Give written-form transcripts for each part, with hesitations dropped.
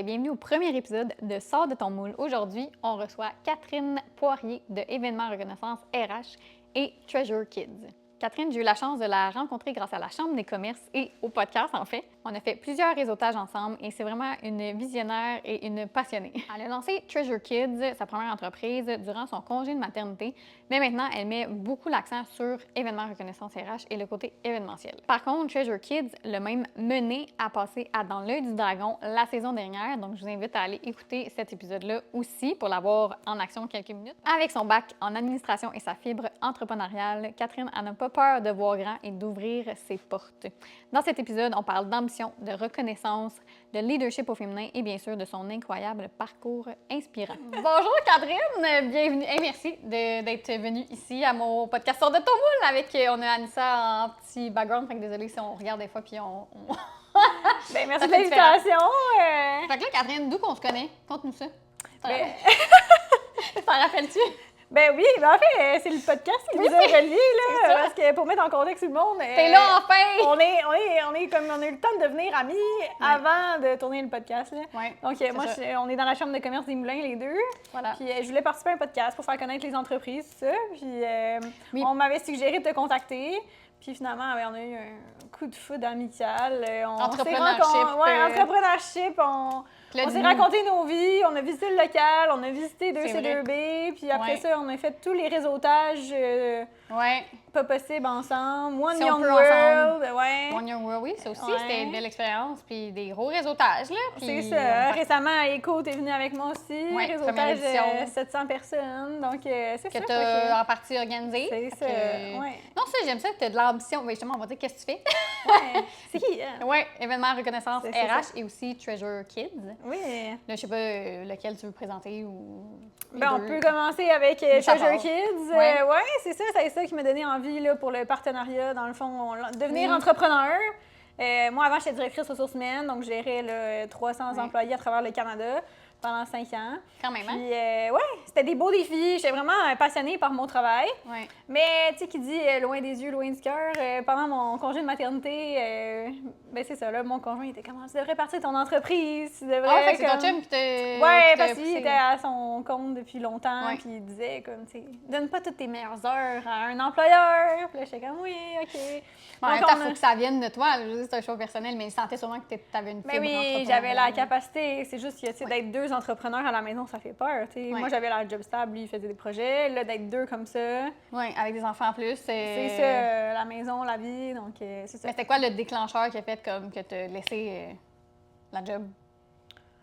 et bienvenue au premier épisode de Sors de ton moule. Aujourd'hui, on reçoit Catherine Poirier de Événements Reconnaissance RH et Treasure Kids. Catherine, j'ai eu la chance de la rencontrer grâce à la Chambre des commerces et au podcast, en fait. On a fait plusieurs réseautages ensemble et c'est vraiment une visionnaire et une passionnée. Elle a lancé Treasure Kids, sa première entreprise, durant son congé de maternité, mais maintenant, elle met beaucoup l'accent sur événements reconnaissance RH et le côté événementiel. Par contre, Treasure Kids l'a même mené à passer à Dans l'œil du dragon la saison dernière, donc je vous invite à aller écouter cet épisode-là aussi pour l'avoir en action quelques minutes. Avec son bac en administration et sa fibre entrepreneuriale, Catherine n'a pas peur de voir grand et d'ouvrir ses portes. Dans cet épisode, on parle d'ambition, de reconnaissance, de leadership au féminin et bien sûr de son incroyable parcours inspirant. Bonjour Catherine, bienvenue et merci d'être venue ici à mon podcast Sors de ton moule avec, on a Anissa en petit background, fait que désolée si on regarde des fois puis on... Ben, merci de l'invitation. Fait que là, Catherine, d'où qu'on se connaît? Conte-nous ça. Ben... T'en rappelles-tu? Ben oui, ben en fait, c'est le podcast qui nous a reliés, là, parce que pour mettre en contexte tout le monde... T'es là enfin! On a eu le temps de devenir amis avant de tourner le podcast, là. Ouais, donc moi, on est dans la Chambre de commerce des Moulins, les deux. Voilà. Puis je voulais participer à un podcast pour faire connaître les entreprises, tout ça. Puis Oui. on m'avait suggéré de te contacter. Puis finalement, on a eu un coup de foudre amical. Entrepreneurship. Entrepreneurship. On s'est raconté nos vies, on a visité le local, on a visité 2C2B, puis après ça, on a fait tous les réseautages pas possibles ensemble. One Young World. One Young World, oui, ça aussi, c'était une belle expérience, puis des gros réseautages, là. C'est ça. Récemment, Éco, t'es venu avec moi aussi. Réseautage 700 personnes, donc c'est ça. Que t'as en partie organisé. C'est ça, Non, ça, j'aime ça, que t'as de l'ambition. Mais justement, on va dire qu'est-ce que tu fais. C'est qui? Oui, événement reconnaissance RH et aussi Treasure Kids. Oui. Là, je sais pas lequel tu veux présenter ou... Ben, on peut commencer avec Treasure Kids. C'est ça, c'est ça qui m'a donné envie là, pour le partenariat, dans le fond, devenir entrepreneur. Moi, avant, j'étais directrice ressources humaines, donc je gérais 300 employés à travers le Canada pendant 5 ans. Quand même, hein? Puis, c'était des beaux défis. J'étais vraiment passionnée par mon travail. Ouais. Mais, tu sais, qui dit loin des yeux, loin du cœur, pendant mon congé de maternité, ben c'est ça, là, mon conjoint était comme, tu devrais partir de ton entreprise, tu devrais... fait que c'est ton chum qui t'a... Oui, parce qu'il était à son compte depuis longtemps, puis il disait, comme, tu sais, donne pas toutes tes meilleures heures à un employeur. Puis là, j'étais comme, oui, OK. En même temps, il faut que ça vienne de toi. Je veux dire, c'est un choix personnel, mais il sentait sûrement que tu avais une fibre oui, j'avais la capacité. C'est juste que, tu sais, d'être deux entrepreneurs à la maison, ça fait peur, tu sais. Moi, j'avais la job stable, lui, il faisait des projets. Là, d'être deux comme ça... Oui, avec des enfants en plus. C'est ça, la maison, la vie, donc c'est ça. Mais c'était quoi le déclencheur qui a fait comme que tu as laissé la job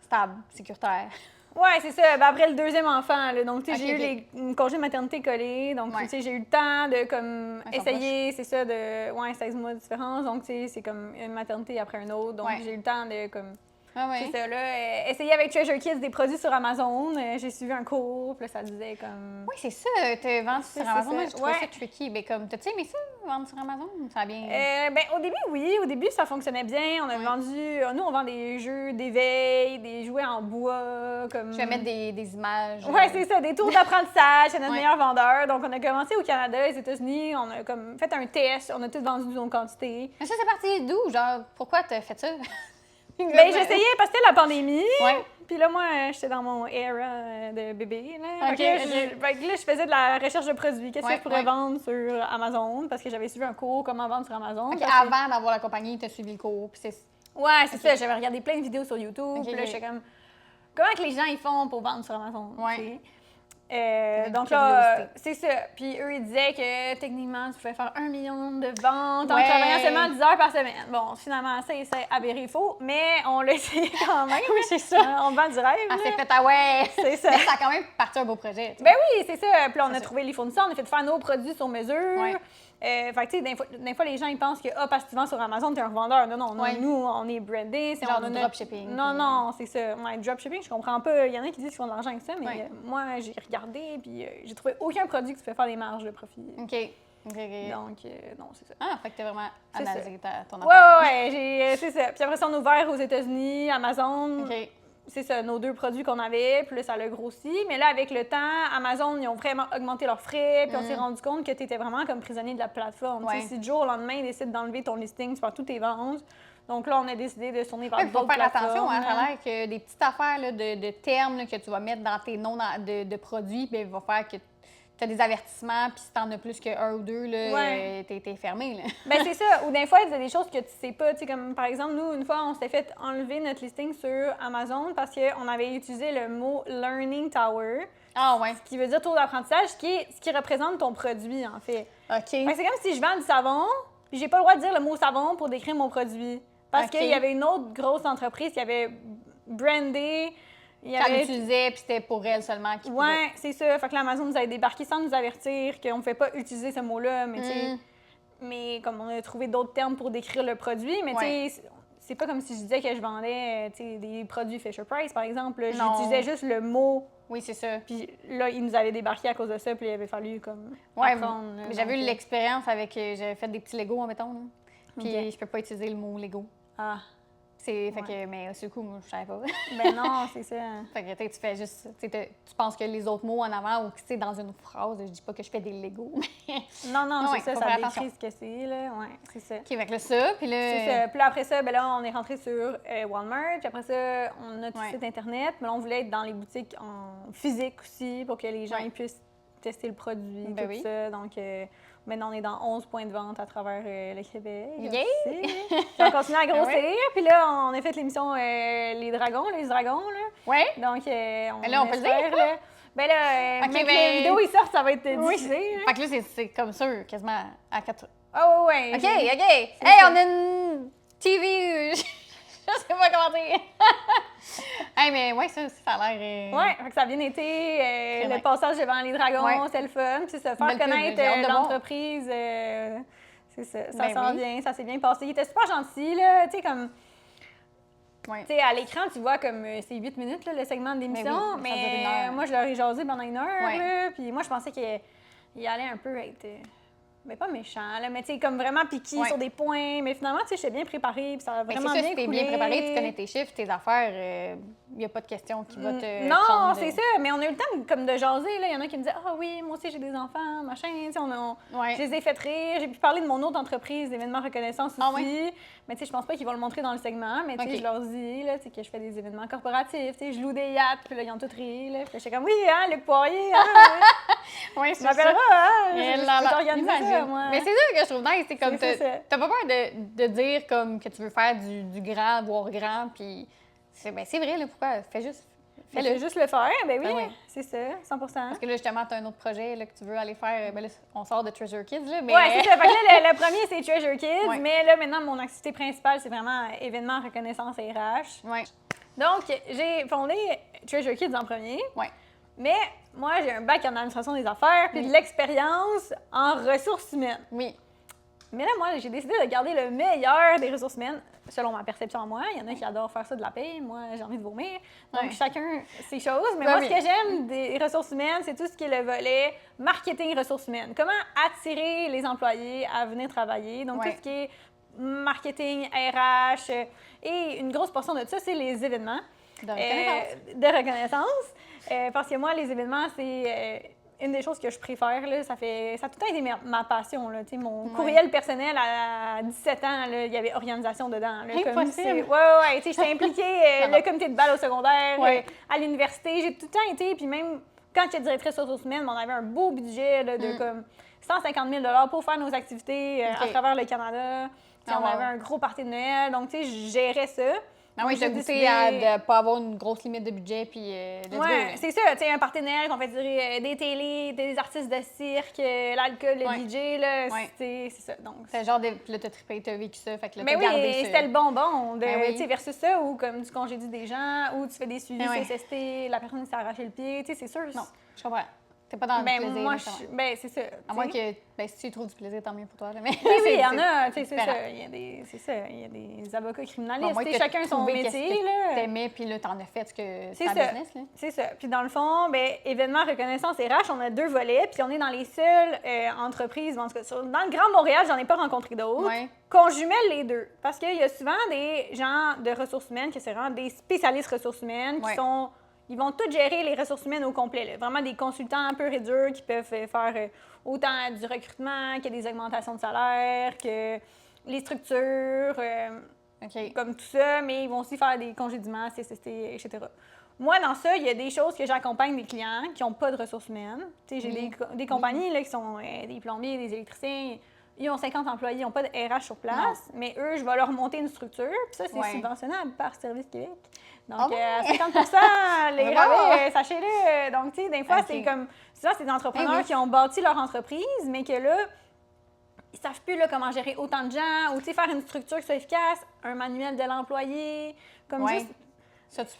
stable, sécuritaire? Oui, c'est ça. Ben, après le deuxième enfant, là, donc tu sais, j'ai eu les congés de maternité collés, donc tu sais, j'ai eu le temps de comme essayer, c'est ça, de 16 mois de différence, donc tu sais, c'est comme une maternité après une autre, donc j'ai eu le temps de comme... C'est ça, là. Essayer avec Treasure Kids des produits sur Amazon. J'ai suivi un cours, puis là, ça disait comme... Oui, c'est ça. T'as vendu sur Amazon. Moi, je trouvais ça tricky. Mais comme, t'as-tu aimé ça, vendre sur Amazon? Ça a bien... ben, au début, oui. Au début, ça fonctionnait bien. On a vendu... Nous, on vend des jeux d'éveil, des jouets en bois, comme... Je vais mettre des images. Oui, c'est ça. Des tours d'apprentissage. C'est notre meilleur vendeur. Donc, on a commencé au Canada, aux États-Unis. On a comme fait un test. On a tous vendu nos quantités. Mais ça, c'est parti d'où? Genre, pourquoi t'as fait ça? Ben, j'essayais parce que c'était la pandémie. Puis là, moi, j'étais dans mon era de bébé. Là. Je faisais de la recherche de produits. Qu'est-ce que je pourrais vendre sur Amazon? Parce que j'avais suivi un cours comment vendre sur Amazon. Avant d'avoir la compagnie, tu as suivi le cours. C'est ça. J'avais regardé plein de vidéos sur YouTube. Puis là, j'étais comme, comment que les gens ils font pour vendre sur Amazon? Donc là, c'est ça. Puis eux, ils disaient que techniquement, tu pouvais faire 1 million de ventes en travaillant seulement 10 heures par semaine. Bon, finalement, ça, c'est avéré faux, mais on l'a essayé quand même. Oui, c'est ça. On vend du rêve. Ah, c'est fait, c'est ça. Mais ça a quand même parti un beau projet. Ben oui, c'est ça. Puis là, on a trouvé les fournisseurs, on a fait faire nos produits sur mesure. Fait que, tu sais, des fois, les gens, ils pensent que, parce que tu vends sur Amazon, t'es un revendeur. Non, nous, on est brandé. C'est genre du dropshipping. Non, c'est ça. Dropshipping, je comprends pas. Il y en a qui disent qu'ils font de l'argent avec ça, mais moi, j'ai regardé, puis j'ai trouvé aucun produit qui se fait faire des marges de profit. OK. Donc, non, c'est ça. Ah, fait que t'as vraiment analysé ton affaire. C'est ça. Puis après ça, on a ouvert aux États-Unis, Amazon. OK. C'est ça, nos 2 produits qu'on avait, puis là, ça l'a grossi. Mais là, avec le temps, Amazon, ils ont vraiment augmenté leurs frais, puis on s'est rendu compte que tu étais vraiment comme prisonnier de la plateforme. Si du jour au lendemain, ils décident d'enlever ton listing, tu perds toutes tes ventes, Donc là, on a décidé de se tourner vers d'autres plateformes. Il faut faire attention, hein, ça a l'air que des petites affaires là, de termes là, que tu vas mettre dans tes noms de produits, bien, va faire que tu as des avertissements, puis si tu en as plus qu'un ou deux, t'es fermé. Là. Ben c'est ça. Ou des fois, il y a des choses que tu sais pas. Tu sais, comme par exemple, nous, une fois, on s'était fait enlever notre listing sur Amazon parce qu'on avait utilisé le mot Learning Tower. Ah ouais. Ce qui veut dire tour d'apprentissage, ce qui représente ton produit, en fait. OK. C'est comme si je vends du savon, puis j'ai pas le droit de dire le mot savon pour décrire mon produit. Parce qu'il y avait une autre grosse entreprise qui avait brandé. Qu'elle l'utilisait, puis c'était pour elle seulement qui pouvait. Ouais, c'est ça. Fait que l'Amazon nous avait débarqué sans nous avertir qu'on ne pouvait pas utiliser ce mot-là. Mais, mais comme on a trouvé d'autres termes pour décrire le produit, mais tu sais, c'est pas comme si je disais que je vendais des produits Fisher-Price, par exemple. J'utilisais juste le mot. Oui, c'est ça. Puis là, ils nous avaient débarqué à cause de ça, puis il avait fallu comme apprendre. Mais j'avais eu l'expérience avec... J'avais fait des petits Legos, mettons, là. Puis je peux pas utiliser le mot Lego. Ah. Fait que, mais sur le coup, moi, je savais pas. Ben non, c'est ça. Fait que tu fais juste, tu penses que les autres mots en avant ou que c'est dans une phrase, je dis pas que je fais des Legos, mais... Non, c'est ça décrit ce que c'est, là. Ouais, c'est ça. OK, fait que là, ça, puis là... C'est ça. Puis là, après ça, ben là, on est rentré sur Walmart, puis après ça, on a notre site Internet, mais là, on voulait être dans les boutiques en physique aussi pour que les gens puissent tester le produit, tout ça. Donc... maintenant, on est dans 11 points de vente à travers le Québec. Yeah! Puis on continue à grossir. Puis là, on a fait l'émission Les Dragons. Là. Oui. Donc, on peut le dire. Là. Ben là, okay, les vidéos, ils sortent, ça va être diffusé. Fait que là, c'est comme ça, quasiment à 4... Oh, ouais. OK. Hey, on a une TV... Je sais pas comment dire. Hey, mais ouais, ça a l'air... Ouais, fait que ça a bien été. Le passage devant les dragons, c'est le fun. Puis c'est ça, faire connaître l'entreprise, c'est ça. Ça s'en vient, ça s'est bien passé. Il était super gentil, là. Tu sais, comme... Tu sais, à l'écran, tu vois comme c'est 8 minutes, là, le segment de l'émission. Mais moi, je leur ai jasé pendant 1 heure, là. Puis moi, je pensais qu'il allait un peu être... mais pas méchant, là, mais tu sais, comme vraiment piqué sur des points. Mais finalement, tu sais, j'étais bien préparée, puis ça a vraiment bien coulé. Si t'es bien préparée, tu connais tes chiffres, tes affaires, il n'y a pas de question qui va te Non, c'est ça, mais on a eu le temps comme de jaser, là. Il y en a qui me disaient « Ah oui, moi aussi, j'ai des enfants, machin. » Tu sais, je les ai fait rire. J'ai pu parler de mon autre entreprise d'événements reconnaissance aussi. Mais tu sais, je pense pas qu'ils vont le montrer dans le segment, mais tu sais, je leur dis, là, tu sais, que je fais des événements corporatifs, tu sais, je loue des yachts, puis là, ils ont tout ri, là. Puis j'étais comme « Oui, hein, Luc Poirier, hein? » Oui, tu m'appelleras, hein? Je peux t'organiser ça, moi. Mais c'est ça que je trouve nice, c'est comme t'as pas peur de dire comme que tu veux faire du grand, voire grand, puis c'est vrai, là, pourquoi? Fais juste le faire, ben oui, c'est ça, 100%. Parce que là, justement, tu as un autre projet là, que tu veux aller faire. Ben là, on sort de Treasure Kids, là, mais... Oui, c'est ça. Fait que là, le premier, c'est Treasure Kids, mais là, maintenant, mon activité principale, c'est vraiment événements, reconnaissance RH. Oui. Donc, j'ai fondé Treasure Kids en premier. Oui. Mais moi, j'ai un bac en administration des affaires, puis de l'expérience en ressources humaines. Oui. Mais là, moi, j'ai décidé de garder le meilleur des ressources humaines, selon ma perception à moi. Il y en a qui adorent faire ça de la paye. Moi, j'ai envie de vomir. Donc, chacun ses choses. Mais moi, ce que j'aime des ressources humaines, c'est tout ce qui est le volet marketing ressources humaines. Comment attirer les employés à venir travailler. Donc, tout ce qui est marketing, RH. Et une grosse portion de ça, c'est les événements de reconnaissance. Parce que moi, les événements, c'est... une des choses que je préfère, là, ça a tout le temps été ma passion. Là, mon courriel personnel à 17 ans, là, il y avait organisation dedans. Là, impossible! Ouais, j'étais impliquée, le comité de balle au secondaire, à l'université. J'ai tout le temps été, puis même quand j'étais directrice ressources humaines, on avait un beau budget là, de comme 150 000 $ pour faire nos activités à travers le Canada. On avait un gros party de Noël, donc je gérais ça. Ah oui, j'ai goûté à ne pas avoir une grosse limite de budget, puis c'est ça, tu sais, un partenaire qu'on fait durer des télés, des artistes de cirque, l'alcool, le DJ, là, c'est ça. Donc, c'est genre, là, t'as trippé, t'as vécu ça, fait que là, t'as gardé ça. C'était le bonbon, tu sais, versus ça, ou comme tu congédies des gens, ou tu fais des suivis CSST, la personne s'est arraché le pied, tu sais, c'est sûr. Non, je comprends. T'es pas dans le plaisir. Moi, c'est ça. À moins que, si tu trouves du plaisir, tant mieux pour toi. Là, mais oui, il y en a, tu sais, c'est ça. Il y a des avocats criminalistes. Bon, chacun son métier, là. T'aimais, puis là, t'en as fait ce que c'est ta business, là. C'est ça. Puis dans le fond, événements reconnaissance RH, on a 2 volets, puis on est dans les seules entreprises, en tout cas, dans le Grand Montréal, j'en ai pas rencontré d'autres, qu'on jumelle les 2. Parce qu'il y a souvent des gens de ressources humaines, qui sont vraiment des spécialistes ressources humaines, qui sont... Ils vont tout gérer les ressources humaines au complet. Là. Vraiment des consultants un peu réduits qui peuvent faire autant du recrutement que des augmentations de salaire, que les structures. comme tout ça, mais ils vont aussi faire des congédiements, CSST, etc. Moi, dans ça, il y a des choses que j'accompagne des clients qui n'ont pas de ressources humaines. J'ai des compagnies là, qui sont des plombiers, des électriciens, ils ont 50 employés, ils n'ont pas de RH sur place, mais eux, je vais leur monter une structure, puis ça, c'est subventionnable par Service Québec. Donc, 50 les rabais, sachez-le. Donc, tu sais, des fois, c'est comme... Souvent, c'est des entrepreneurs qui ont bâti leur entreprise, mais que là, ils ne savent plus là, comment gérer autant de gens, ou tu sais, faire une structure qui soit efficace, un manuel de l'employé, comme juste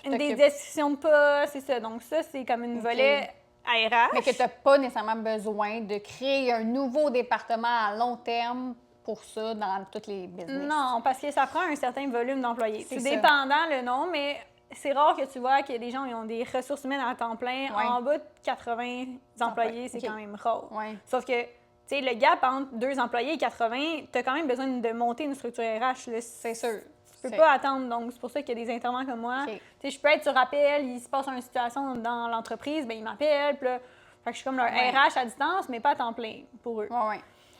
des descriptions de poste, c'est ça. Donc, ça, c'est comme une volet RH. Mais que tu n'as pas nécessairement besoin de créer un nouveau département à long terme pour ça dans tous les business. Non, parce que ça prend un certain volume d'employés. C'est dépendant le nom, mais c'est rare que tu vois qu'il y a des gens qui ont des ressources humaines à temps plein. En bas de 80 employés, c'est quand même rare. Sauf que, tu sais, le gap entre 2 employés et 80, tu as quand même besoin de monter une structure RH. C'est sûr. Tu peux pas attendre. Donc, c'est pour ça qu'il y a des intervenants comme moi. Tu sais, je peux être sur appel, il se passe une situation dans l'entreprise, bien, ils m'appellent. Puis là, fait que je suis comme leur RH à distance, mais pas à temps plein pour eux.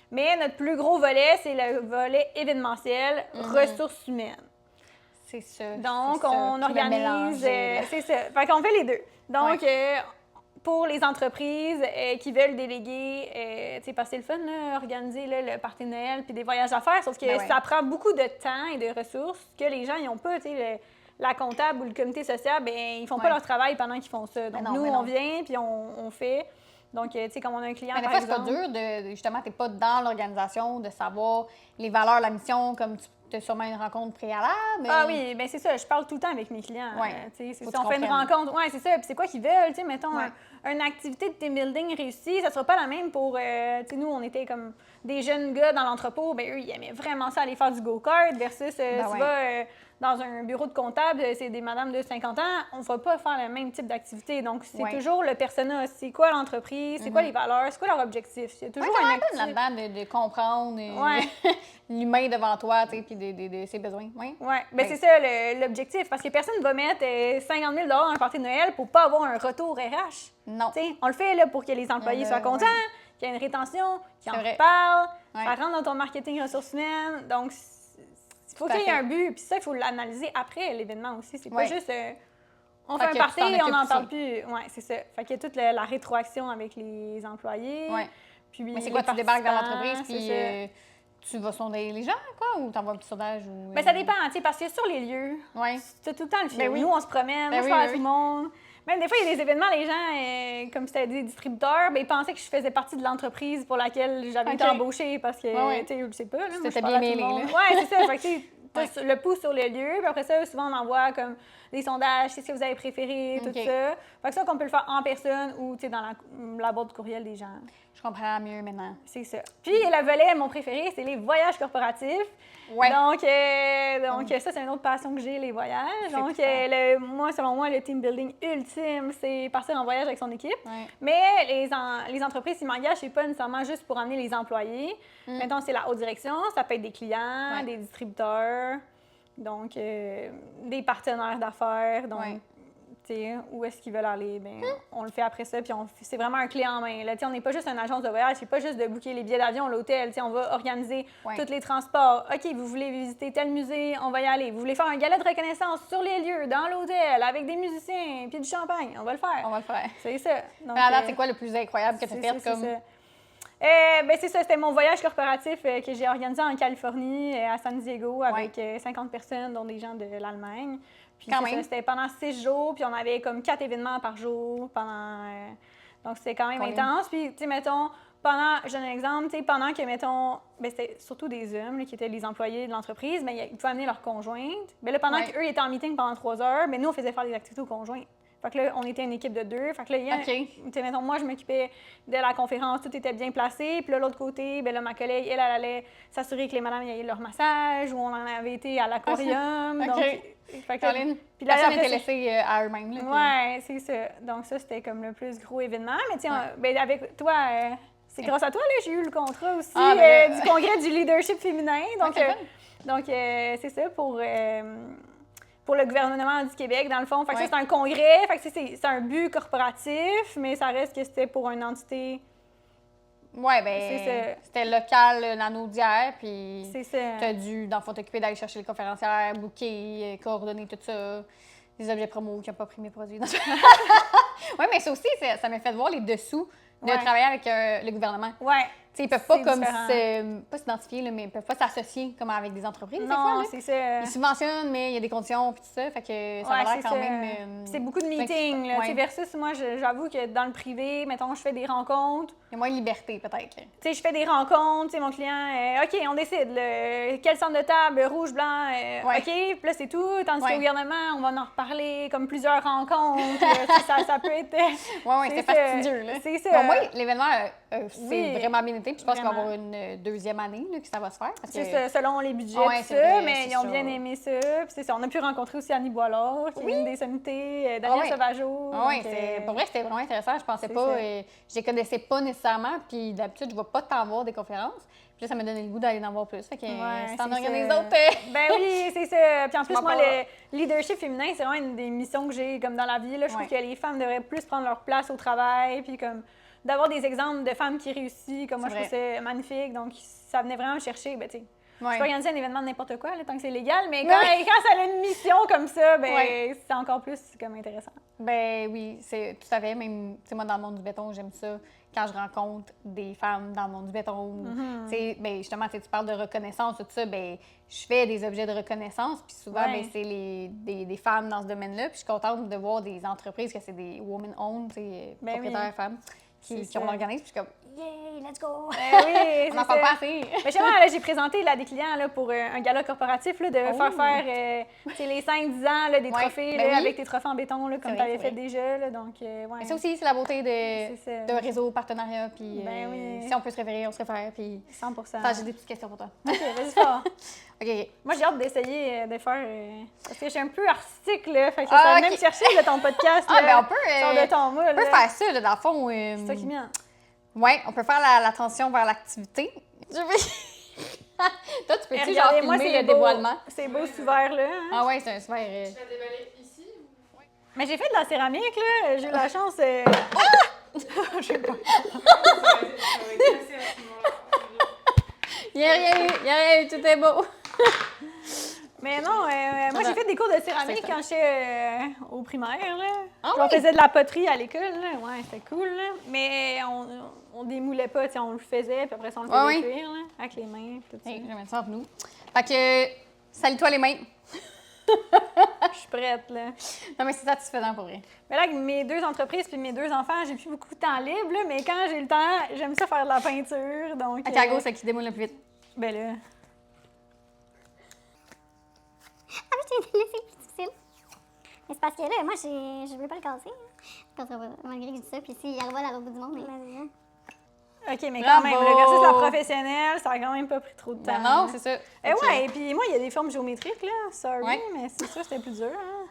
Mais notre plus gros volet, c'est le volet événementiel, ressources humaines. C'est ça. Donc, on organise... c'est ça. Fait qu'on fait les deux. Donc, pour les entreprises qui veulent déléguer, tu sais, parce que c'est le fun, là, organiser là, le party de Noël puis des voyages à faire, sauf que ça prend beaucoup de temps et de ressources que les gens n'ont pas, tu sais, la comptable ou le comité social, bien, ils font pas leur travail pendant qu'ils font ça. Donc, nous, on vient puis on fait. Donc, tu sais, comme on a un client, par exemple... Mais des fois, c'est pas dur, justement, tu n'es pas dans l'organisation, de savoir les valeurs, la mission, comme tu as sûrement une rencontre préalable. Ah oui, bien c'est ça, je parle tout le temps avec mes clients. C'est ça, on fait une rencontre. Oui, c'est ça, puis c'est quoi qu'ils veulent, tu sais, mettons, une activité de team building réussie, ça sera pas la même pour, tu sais, nous, on était comme des jeunes gars dans l'entrepôt, bien eux, ils aimaient vraiment ça aller faire du go-kart versus, tu vas dans un bureau de comptable, c'est des madames de 50 ans, on ne va pas faire le même type d'activité. Donc, c'est toujours le persona. C'est quoi l'entreprise? C'est quoi les valeurs? C'est quoi leur objectif? C'est toujours un actif là-dedans de comprendre l'humain devant toi, tu sais, puis de ses besoins. Oui. Bien, c'est ça l'objectif. Parce que personne ne va mettre 50 000 dans un party de Noël pour pas avoir un retour RH. Non. T'sais, on le fait là, pour que les employés soient contents, qu'il y ait une rétention, qu'ils en parlent, ça rentre dans ton marketing ressources humaines. Donc, il faut qu'il y ait un but, puis ça, il faut l'analyser après l'événement aussi. C'est pas juste on fait un party et on n'en parle plus. Oui, c'est ça. Fait qu'il y a toute la rétroaction avec les employés. Puis mais c'est quoi, tu débarques dans l'entreprise, puis tu vas sonder les gens, quoi, ou t'envoies un petit sondage? Bien, ça dépend, tu sais, parce que sur les lieux, c'est tout le temps le film. Nous, on se promène, moi, je parle à tout le monde. Même des fois, il y a des événements, les gens, comme c'était des distributeurs, bien, ils pensaient que je faisais partie de l'entreprise pour laquelle j'avais été embauchée parce que, tu sais, je sais pas. C'était bien mêlé. Oui, c'est ça. Fait que, tu le pouce sur le lieu, puis après ça, souvent, on envoie comme des sondages, c'est ce que vous avez préféré, tout ça. Fait que ça, qu'on peut le faire en personne ou, tu sais, dans la boîte de courriel des gens. Je comprends mieux maintenant. C'est ça. Puis, le volet, mon préféré, c'est les voyages corporatifs. Donc, ça, c'est une autre passion que j'ai, les voyages. Donc, moi, selon moi, le team building ultime, c'est partir en voyage avec son équipe. Mais les entreprises, s'ils m'engagent, c'est pas nécessairement juste pour emmener les employés. Mettons, c'est la haute direction, ça peut être des clients, des distributeurs, donc des partenaires d'affaires. Donc, où est-ce qu'ils veulent aller, bien, on le fait après ça, puis c'est vraiment un clé en main. Là, on n'est pas juste une agence de voyage, c'est pas juste de booker les billets d'avion, l'hôtel, on va organiser tous les transports. OK, vous voulez visiter tel musée, on va y aller. Vous voulez faire un gala de reconnaissance sur les lieux, dans l'hôtel, avec des musiciens, puis du champagne, on va le faire. On va le faire. C'est ça. Donc, mais alors, c'est quoi le plus incroyable que tu as fait comme... Ben c'est ça, c'était mon voyage corporatif que j'ai organisé en Californie, à San Diego, avec 50 personnes, dont des gens de l'Allemagne. Puis c'était pendant 6 jours, puis on avait comme 4 événements par jour pendant... donc, c'était quand même intense. Puis, tu sais, mettons, je donne un exemple, tu sais, pendant que, mettons, ben c'était surtout des hommes là, qui étaient les employés de l'entreprise, mais ils pouvaient amener leur conjointe. Mais là, pendant qu'eux étaient en meeting pendant 3 heures, ben nous, on faisait faire des activités aux conjoints. Fait que là, on était une équipe de 2. Fait que là, mettons, moi, je m'occupais de la conférence, tout était bien placé. Puis là, l'autre côté, ben là, ma collègue, elle allait s'assurer que les madames aient leur massage, ou on en avait été à l'aquarium. Caroline, puis là, personne n'était laissée à eux-mêmes. Oui, c'est ça. Donc ça, c'était comme le plus gros événement. Mais tiens, ben, avec toi, c'est grâce à toi, là, j'ai eu le contrat aussi du congrès du leadership féminin. Donc, c'est ça pour le gouvernement du Québec, dans le fond. Fait que ça, c'est un congrès, fait que c'est un but corporatif, mais ça reste que c'était pour une entité Ouais, ben c'était local, l'anneau d'hier, puis t'as dû, dans le fond, t'occuper d'aller chercher les conférencières, booker, coordonner tout ça, des objets promo qui n'ont pas pris mes produits. Oui, mais ça aussi, ça m'a fait voir les dessous de travailler avec le gouvernement. Ouais. T'sais, ils peuvent pas comme pas s'identifier, là, mais ils peuvent pas s'associer comme avec des entreprises. Non, c'est ça. Ils subventionnent, mais il y a des conditions puis tout ça, fait que ça a l'air quand même. C'est beaucoup de meetings, là, versus moi, j'avoue que dans le privé, mettons, je fais des rencontres. Il y a moins de liberté, peut-être. Tu sais, je fais des rencontres, mon client, OK, on décide, quel centre de table, rouge, blanc, OK, puis là, c'est tout. Tandis qu'au gouvernement, on va en reparler comme plusieurs rencontres. ça peut être. Oui, c'est fastidieux, là. C'est ça. Bon, moi, l'événement, c'est vraiment bien été, puis je pense qu'il va y avoir une deuxième année là, que ça va se faire. C'est ça, selon les budgets, tout ça, mais ils ont bien aimé ça. Puis c'est ça, on a pu rencontrer aussi Annie Boilard, qui est une des sommités, Daniel Sauvageau. Oui, pour vrai, c'était vraiment intéressant. Je pensais pas, je les connaissais pas nécessairement, puis d'habitude, je ne vais pas tant voir des conférences. Puis là, ça m'a donné le goût d'aller en voir plus. Fait que si t'en organises d'autres. Ben oui, c'est ça. Puis en plus, moi, le leadership féminin, c'est vraiment une des missions que j'ai comme dans la vie. Là. Je trouve que les femmes devraient plus prendre leur place au travail, puis comme d'avoir des exemples de femmes qui réussissent. Comme moi, je trouve ça magnifique. Donc, ça venait vraiment me chercher. Ben, tu sais, je peux organiser un événement de n'importe quoi, là, tant que c'est légal, mais quand ça a une mission comme ça, ben, c'est encore plus comme intéressant. Ben oui, c'est tout à fait. Même, tu sais, moi, dans le monde du béton, j'aime ça. Quand je rencontre des femmes dans le monde du béton, tu sais, ben, justement, tu parles de reconnaissance, tout ça, ben, je fais des objets de reconnaissance, puis souvent, ben, c'est des femmes dans ce domaine-là, puis je suis contente de voir des entreprises que c'est des women-owned, tu sais, propriétaires femmes, qui on organise, puis je suis comme, yay, let's go! Oui, on n'en parle pas assez. Mais justement, là, j'ai présenté là, des clients là, pour un gala corporatif là, de faire les 5-10 ans là, des trophées avec tes trophées en béton, là, comme tu avais fait déjà. Là, donc, mais ça aussi, c'est la beauté d'un réseau partenariat. Puis si on peut se référer, on se réfère. Puis 100%. Attends, j'ai des petites questions pour toi. OK, vas-y fort. OK. Moi, j'ai hâte d'essayer de faire... parce que je suis un peu artistique, là. Fait que ça va même chercher là, ton podcast. Ah, ben on peut... de ton moule, on peut faire ça, là, dans le fond. C'est ça qui vient. Oui, on peut faire la transition vers l'activité. Toi, tu peux-tu genre filmer le dévoilement? C'est beau ce verre-là. Hein? Ah ouais, c'est un super... Je vais déballer ici? Ouais. Mais j'ai fait de la céramique, là. J'ai eu la chance... Je sais pas. Il n'y a rien eu, tout est beau. Mais non, moi, j'ai fait des cours de céramique quand j'étais au primaire. Là. Ah, on faisait de la poterie à l'école. Ouais, c'était cool. Là. Mais on démoulait pas, on le faisait, puis après ça, on le faisait cuire là, avec les mains. Tout ça. Je vais mettre ça entre nous. Fait que, salis-toi les mains. Je suis prête, là. Non, mais c'est satisfaisant pour vrai. Mais là, avec mes 2 entreprises puis mes 2 enfants, j'ai plus beaucoup de temps libre, là, mais quand j'ai le temps, j'aime ça faire de la peinture. Donc, à Cago, c'est qui démoule le plus vite. Ben là... Ah oui, c'est plus difficile. Mais c'est parce que là, moi, je veux pas le casser. Malgré que je dis ça, puis s'il arrive à l'autre bout du monde, OK, mais quand même, le versus la professionnelle, ça a quand même pas pris trop de temps. Ben non, c'est ça. Ouais, et puis moi, il y a des formes géométriques, là. Sorry, mais c'est sûr, c'était plus dur. Hein?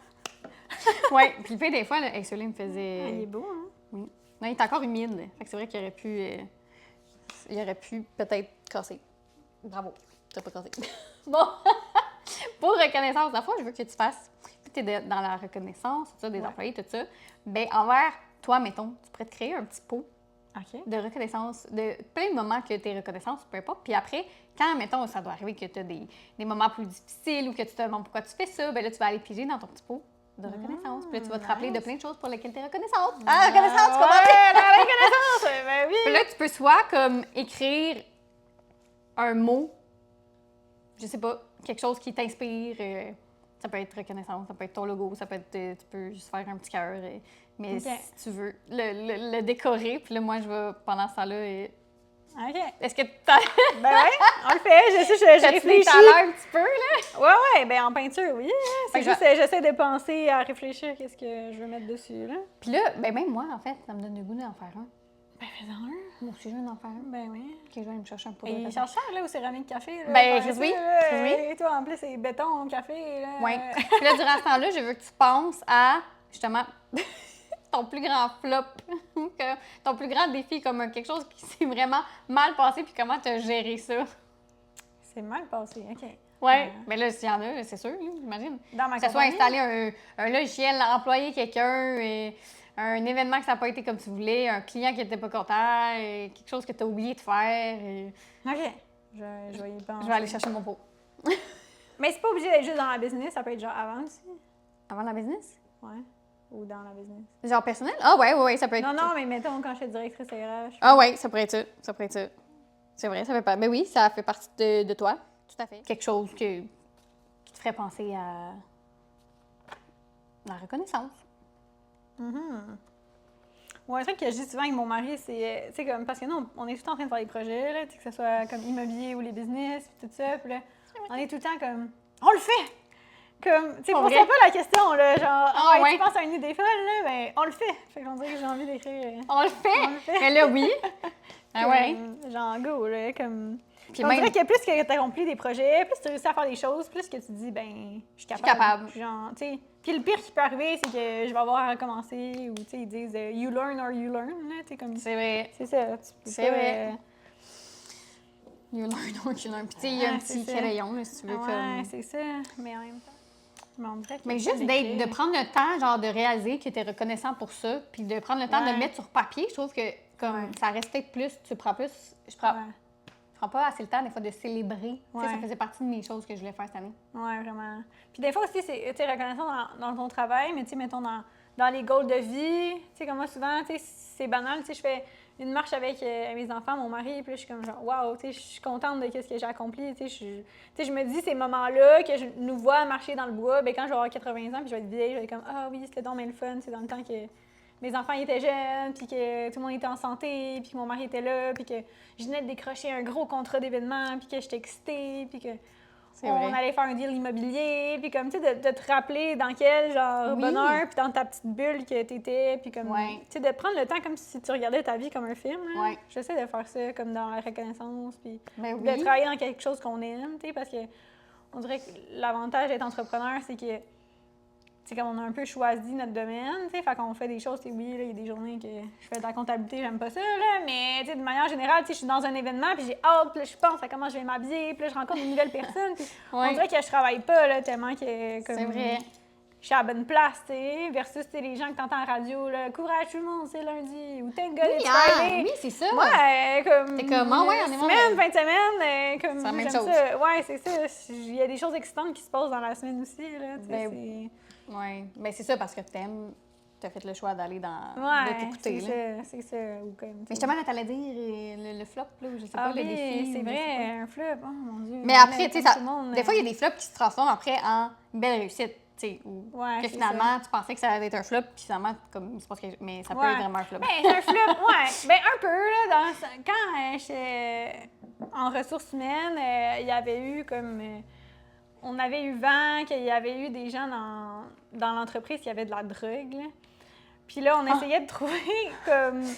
Oui, puis le fait, des fois, celui-là, il me faisait... Ah, il est beau, hein? Oui. Non, il est encore humide. Fait que c'est vrai qu'il aurait pu peut-être casser. Bravo, t'as pas cassé. Bon, pour reconnaissance, la fois, je veux que tu fasses, puis tu es dans la reconnaissance, tout ça, des employés, tout ça, bien, envers toi, mettons, tu pourrais te créer un petit pot de reconnaissance, de plein de moments que tu es reconnaissance, peu importe. Puis après, quand, mettons, ça doit arriver que tu as des moments plus difficiles ou que tu te demandes pourquoi tu fais ça, bien là, tu vas aller piger dans ton petit pot de reconnaissance. Puis là, tu vas te rappeler de plein de choses pour lesquelles tu es reconnaissante. Ah, reconnaissance, tu comprends? La reconnaissance! Ben oui! Puis là, tu peux soit comme écrire un mot, je sais pas, quelque chose qui t'inspire. Ça peut être reconnaissance, ça peut être ton logo, ça peut être, tu peux juste faire un petit cœur. Mais si tu veux le décorer, puis là, moi, je vais, pendant ce temps-là... OK. Est-ce que t'as... Ben oui, on le fait. Je réfléchis. T'as l'air un petit peu, là? Ouais, ben en peinture, oui. C'est juste, j'essaie de penser à réfléchir qu'est-ce que je veux mettre dessus, là. Puis là, ben même moi, en fait, ça me donne le goût d'en faire un. Ben fais-en un. Moi aussi, je veux en faire un. Ben oui. OK, je vais aller me chercher un pot de Et cherche là, au Céramique Café. Là, ben, oui. Et toi, en plus, c'est béton, café, là. Oui. Puis là, durant ce temps-là, je veux que tu penses à, justement... ton plus grand flop, ton plus grand défi, comme quelque chose qui s'est vraiment mal passé, puis comment tu as géré ça? C'est mal passé, OK. Oui, mais là, s'il y en a, c'est sûr, j'imagine. Dans ma que ce soit installer un logiciel, employer quelqu'un, un événement que ça n'a pas été comme tu voulais, un client qui n'était pas content, quelque chose que tu as oublié de faire. OK. Je vais y penser. Je vais aller chercher mon pot. Mais c'est pas obligé d'être juste dans la business, ça peut être genre avant aussi. Avant la business? Ouais. Ou dans la business. Genre personnel? Ah ouais, ça peut être... Non, mais mettons quand je suis directrice RH. Ah ouais, ça pourrait être ça. Ça pourrait être ça. C'est vrai, ça fait pas... Mais oui, ça fait partie de toi. Tout à fait. Quelque chose qui te ferait penser à la reconnaissance. Ouais, un truc que je dis souvent avec mon mari, c'est, tu sais, comme, parce que nous, on est tout le temps en train de faire des projets, là, que ce soit comme immobilier ou les business, puis tout ça, puis là, on est tout le temps comme, on le fait! Comme, tu sais, on ne pose pas la question, là, genre, tu penses à une idée folle, là, ben, on le fait! Fait qu'on dirait que j'ai envie d'écrire. On le fait? Mais là, oui! Ah ouais? Genre, go, là, comme... Puis on même... dirait que plus que tu accomplis des projets, plus tu réussis à faire des choses, plus que tu dis, ben, je suis capable. Genre, tu sais. Puis le pire qui peut arriver, c'est que je vais avoir à recommencer, ou, tu sais, ils disent you learn or you learn, là, tu sais, comme. C'est vrai. C'est ça. C'est vrai. You learn or you learn. Puis, tu sais, il y a un petit crayon, là, si tu veux. Ouais, c'est ça. Mais en même temps. Mais juste de prendre le temps, genre, de réaliser que tu es reconnaissant pour ça, puis de prendre le temps de le mettre sur papier, je trouve que, comme, ça restait plus, tu prends plus. Je prends pas assez le temps, des fois, de célébrer. Tu sais, ça faisait partie de mes choses que je voulais faire cette année. Oui, vraiment. Puis des fois aussi, c'est, tu sais, reconnaissant dans ton travail, mais tu sais, mettons, dans les goals de vie, tu sais, comme moi, souvent, tu sais, c'est banal, tu sais, je fais une marche avec mes enfants, mon mari, puis là, je suis comme genre, waouh, tu sais, je suis contente de ce que j'ai accompli, tu sais, je me dis, ces moments-là, que je nous vois marcher dans le bois, bien, quand je vais avoir 80 ans, puis je vais être vieille, je vais être comme, ah oui, c'était donc bien le fun, c'est dans le temps que mes enfants étaient jeunes, puis que tout le monde était en santé, puis que mon mari était là, puis que je venais de décrocher un gros contrat d'événement, puis que j'étais excitée, puis que on allait faire un deal immobilier, puis comme, tu sais, de te rappeler dans quel, genre, bonheur, puis dans ta petite bulle que t'étais, puis comme, tu sais, de prendre le temps comme si tu regardais ta vie comme un film, là. J'essaie de faire ça, comme dans la reconnaissance, puis de travailler dans quelque chose qu'on aime, tu sais, parce que on dirait que l'avantage d'être entrepreneur, c'est que c'est comme on a un peu choisi notre domaine, tu sais, fait qu'on fait des choses, oui, là, il y a des journées que je fais de la comptabilité, j'aime pas ça, là, mais, tu sais, de manière générale, tu sais, je suis dans un événement, puis j'ai hâte, puis là, je pense à comment je vais m'habiller, puis là, je rencontre une nouvelle personne, puis on dirait que je travaille pas, là, tellement que, comme... C'est vrai. Je suis à la bonne place, tu sais, versus, tu sais, les gens que t'entends à la radio, là, « Courage tout le monde, c'est lundi » ou « Thank God it's Friday ». Oui, c'est ça. Ouais, comme... C'est comme, on est semaine, fin de semaine, comme... C'est la même chose. Ça. Ouais, c'est ça. Il y a des choses excitantes qui se passent dans la semaine aussi, là, tu sais, oui, mais c'est ça parce que t'as fait le choix d'aller de t'écouter. C'est ça. Ou comme, mais justement, là, t'allais dire le flop, là, ou je sais pas, le défi. C'est vrai, un flop, oh mon Dieu. Mais après, tu sais, des fois, il y a des flops qui se transforment après en belle réussite, tu sais, ou que finalement, tu pensais que ça allait être un flop, puis finalement, comme, c'est parce que, mais ça peut être vraiment un flop. Ben, c'est un flop, ben un peu, là, quand j'étais en ressources humaines, il y avait eu comme... on avait eu vent qu'il y avait eu des gens dans l'entreprise qui avaient de la drogue. Là. Puis là, on essayait de trouver comme... Tu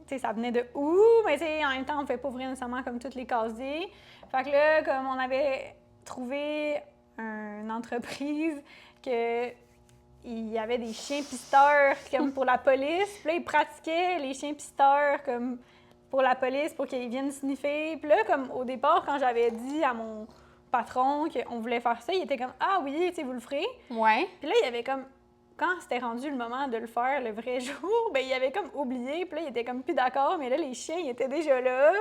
sais, ça venait de où? Mais tu sais, en même temps, on ne fait pas ouvrir nécessairement comme toutes les casiers. Fait que là, comme on avait trouvé une entreprise que il y avait des chiens pisteurs comme pour la police. Puis là, ils pratiquaient les chiens pisteurs comme pour la police pour qu'ils viennent sniffer. Puis là, comme au départ, quand j'avais dit à mon patron qu'on voulait faire ça, il était comme « Ah oui, tu sais, vous le ferez. » Ouais. Puis là, il y avait comme... Quand c'était rendu le moment de le faire le vrai jour, ben il avait comme oublié, puis là, il était comme plus d'accord, mais là, les chiens, ils étaient déjà là.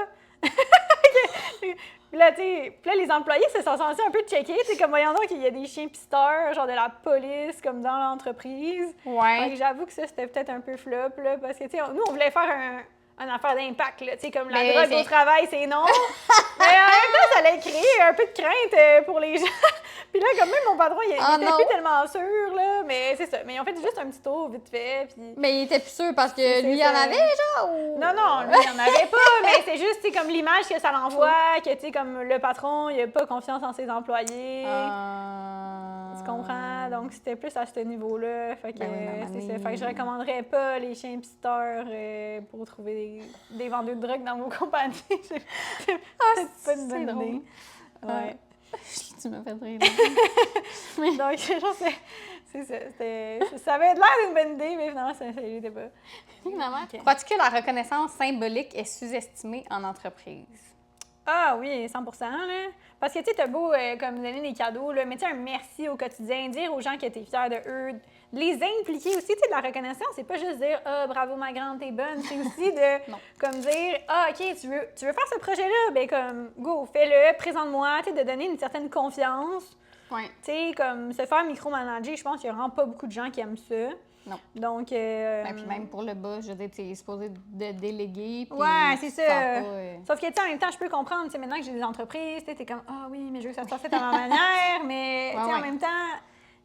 Puis là, tu sais, les employés se sont sentis un peu checkés, tu sais, comme voyons donc qu'il y a des chiens pisteurs, genre de la police, comme dans l'entreprise. Ouais. Donc, j'avoue que ça, c'était peut-être un peu flop, là, parce que, tu sais, nous, on voulait faire une affaire d'impact, là, tu sais, comme la drogue au travail, c'est non. Mais en même temps, ça allait créer un peu de crainte pour les gens. Puis là, comme même mon patron, il était plus tellement sûr, là, mais c'est ça. Mais ils ont fait juste un petit tour vite fait, puis... Mais il était plus sûr parce que lui, il en avait, genre, ou... Non, lui, il en avait pas, mais c'est juste, tu sais, comme l'image que ça l'envoie, que, tu sais, comme le patron, il a pas confiance en ses employés. Tu comprends? Donc, c'était plus à ce niveau-là. Fait que, c'est ça. Fait que je recommanderais pas les chiens pisteurs pour trouver des vendeurs de drogue dans vos compagnies. C'est pas une bonne idée. Ouais. Tu m'as fait rire. Donc, genre, c'est ça. Ça avait l'air d'une bonne idée, mais finalement, ça l'était pas. Finalement. Crois-tu que la reconnaissance symbolique est sous-estimée en entreprise? Ah oui, 100%. Là. Parce que tu sais, t'as beau comme donner des cadeaux, là, mais tu sais, un merci au quotidien, dire aux gens que tu es fier de eux, les impliquer aussi, tu sais, de la reconnaissance, c'est pas juste dire « Ah, bravo ma grande, t'es bonne », c'est aussi de, comme dire « Ah, OK, tu veux faire ce projet-là, ben comme, go, fais-le, présente-moi », tu sais, de donner une certaine confiance. Ouais. Tu sais, comme se faire micromanager, je pense qu'il y a vraiment pas beaucoup de gens qui aiment ça. Non. Donc. Puis même pour le bas, je veux dire, tu es supposé de déléguer. Puis ouais, c'est ça. Sauf que, tu sais, en même temps, je peux comprendre, tu sais, maintenant que j'ai des entreprises, tu es comme, ah oui, mais je veux que ça soit fait à ma manière. Mais, tu sais, en même temps,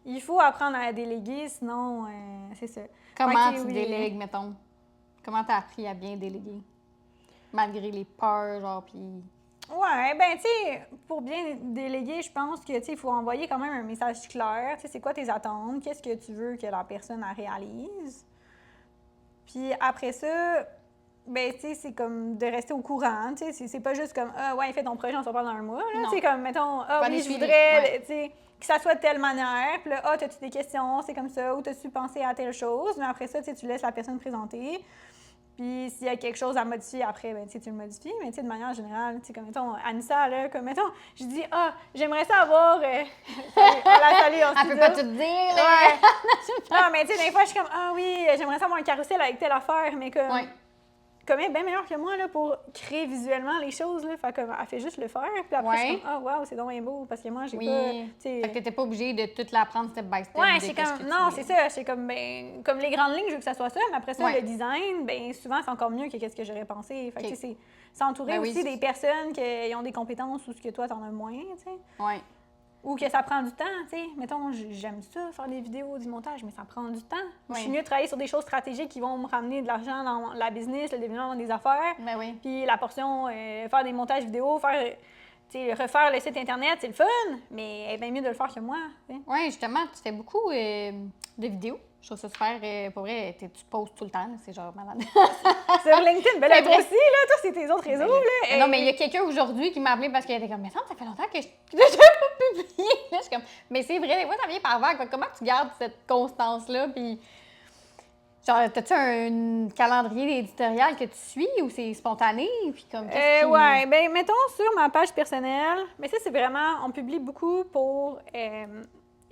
il faut apprendre à déléguer, sinon, c'est ça. Comment tu délègues, mettons? Comment tu as appris à bien déléguer? Malgré les peurs, genre, puis. Ouais, ben tu sais, pour bien déléguer, je pense que, tu sais, il faut envoyer quand même un message clair. Tu sais, c'est quoi tes attentes? Qu'est-ce que tu veux que la personne elle réalise? Puis après ça, ben tu sais, c'est comme de rester au courant. Tu sais, c'est pas juste comme, ah ouais, fais ton projet, on se reparle dans un mois. Tu sais, comme, mettons, ah oui, je voudrais, tu sais, que ça soit de telle manière. Puis là, ah, t'as-tu des questions? C'est comme ça. Ou t'as-tu pensé à telle chose? Mais après ça, tu sais, tu laisses la personne présenter. Puis s'il y a quelque chose à modifier après, ben tu le modifies. Mais tu sais, de manière générale, tu sais, comme mettons, Anissa, là, comme mettons, je dis, ah, j'aimerais ça avoir. Salut, Elle peut pas tout dire, là. Ouais. Non, mais tu sais, des fois, je suis comme, ah oui, j'aimerais ça avoir un carrousel avec telle affaire, mais comme. Ouais. Comme elle est bien meilleure que moi là, pour créer visuellement les choses. Là. Fait comme, elle fait juste le faire. Puis après, je suis comme, ah, waouh, c'est donc bien beau. Parce que moi, j'ai pas. Fait que t'étais pas obligée de tout l'apprendre step by step. Ouais, c'est comme. Non, c'est ça. C'est comme, ben, comme les grandes lignes, je veux que ça soit ça. Mais après ça, le design, ben, souvent, c'est encore mieux que ce que j'aurais pensé. Fait que, c'est s'entourer aussi des personnes qui ont des compétences ou ce que toi, t'en as moins, tu sais. Ouais. Ou que ça prend du temps, tu sais. Mettons, j'aime ça, faire des vidéos, du montage, mais ça prend du temps. Je suis mieux de travailler sur des choses stratégiques qui vont me ramener de l'argent dans la business, le développement des affaires. Ben oui. Puis la portion, faire des montages vidéo, refaire le site Internet, c'est le fun, mais elle est bien mieux de le faire que moi. Oui, justement, tu fais beaucoup de vidéos. Je trouve ça super. Pour vrai, tu postes tout le temps, c'est genre malade. Sur LinkedIn, ben là, toi aussi, là, toi, c'est tes autres réseaux, là. Non, mais il y a quelqu'un aujourd'hui qui m'a appelé parce qu'il était comme, mais ça fait longtemps que je n'ai pas publié. Là, je suis comme, mais c'est vrai, des fois, ça vient par vague. Comment tu gardes cette constance-là? Puis, genre, t'as-tu un calendrier éditorial que tu suis ou c'est spontané? Puis, comme, ouais, ben mettons sur ma page personnelle, mais ça, c'est vraiment, on publie beaucoup pour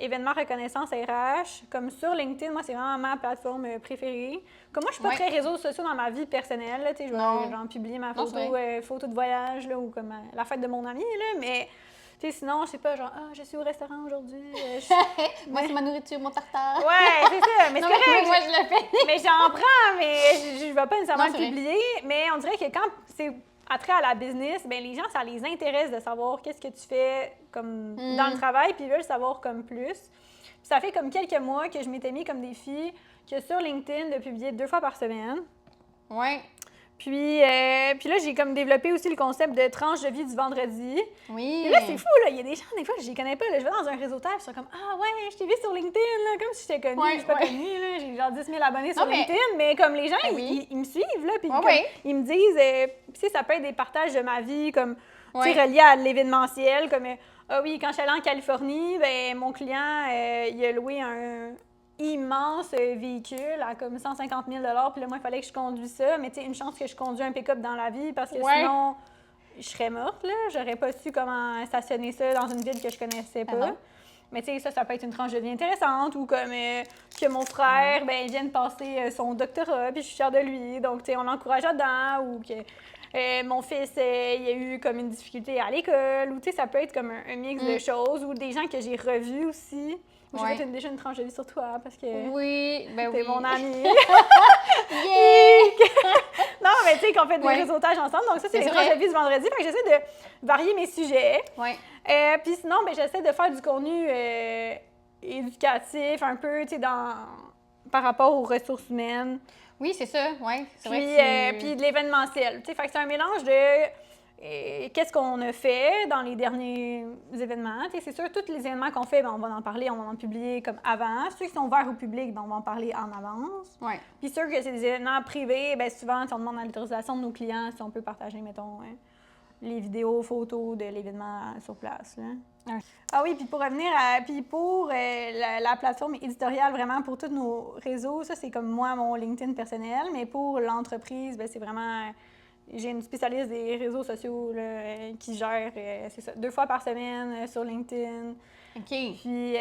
événements reconnaissance RH. Comme sur LinkedIn, moi, c'est vraiment ma plateforme préférée. Comme moi, je suis pas très réseaux sociaux dans ma vie personnelle. Là, je vais genre publier ma photo de voyage là, ou comme la fête de mon ami. Là, mais sinon, je sais pas, genre, je suis au restaurant aujourd'hui. Moi, c'est ma nourriture, mon tartare. Ouais, c'est ça. Mais c'est correct. Moi, je le fais. Mais j'en prends, mais je ne vais pas nécessairement le publier. Mais on dirait que quand c'est attrait à la business, ben les gens, ça les intéresse de savoir qu'est-ce que tu fais comme dans le travail, puis ils veulent savoir comme plus. Puis ça fait comme quelques mois que je m'étais mis comme défi que sur LinkedIn de publier 2 fois par semaine. Ouais. Puis là, j'ai comme développé aussi le concept de tranche de vie du vendredi. Oui. Et là, c'est fou, là. Il y a des gens, des fois, je les connais pas. Là. Je vais dans un réseautage, ils sont comme, ah ouais, je t'ai vu sur LinkedIn, là, comme si j'étais connue. Je suis pas connue, là. J'ai genre 10 000 abonnés sur LinkedIn. Mais comme les gens, ils me suivent, là. Puis ils me disent, tu sais, ça peut être des partages de ma vie, comme, tu sais, reliés à l'événementiel. Comme, ah oui, quand je suis allée en Californie, ben mon client, il a loué un immense véhicule à comme 150 000 $. Puis là, moi, il fallait que je conduise ça. Mais tu sais, une chance que je conduis un pick-up dans la vie parce que sinon, je serais morte, là. J'aurais pas su comment stationner ça dans une ville que je connaissais pas. Mais tu sais, ça peut être une tranche de vie intéressante ou comme que mon frère, ben, il vient de passer son doctorat puis je suis fière de lui. Donc, tu sais, on l'encourage là-dedans ou que mon fils, il a eu comme une difficulté à l'école ou tu sais, ça peut être comme un mix de choses ou des gens que j'ai revus aussi. J'ai fait déjà une tranche de vie sur toi parce que t'es mon amie. Non, mais tu sais, qu'on fait des réseautages ensemble. Donc ça, c'est les tranches de vie du vendredi. Fait que j'essaie de varier mes sujets. Puis sinon, ben, j'essaie de faire du contenu éducatif un peu, tu sais, par rapport aux ressources humaines. Oui, c'est ça, oui. Puis de l'événementiel. Tu sais, fait que c'est un mélange de qu'est-ce qu'on a fait dans les derniers événements. Tu sais, c'est sûr, tous les événements qu'on fait, ben, on va en parler, on va en publier comme avant. Ceux qui sont ouverts au public, ben, on va en parler en avance. Puis ceux que c'est des événements privés, ben, souvent, on demande l'autorisation de nos clients si on peut partager, mettons, les vidéos, photos de l'événement sur place. Là. Ah oui, puis pour revenir la plateforme éditoriale, vraiment pour tous nos réseaux, ça c'est comme moi, mon LinkedIn personnel, mais pour l'entreprise, ben, c'est vraiment j'ai une spécialiste des réseaux sociaux là, qui gère, c'est ça, 2 fois par semaine sur LinkedIn. OK. Puis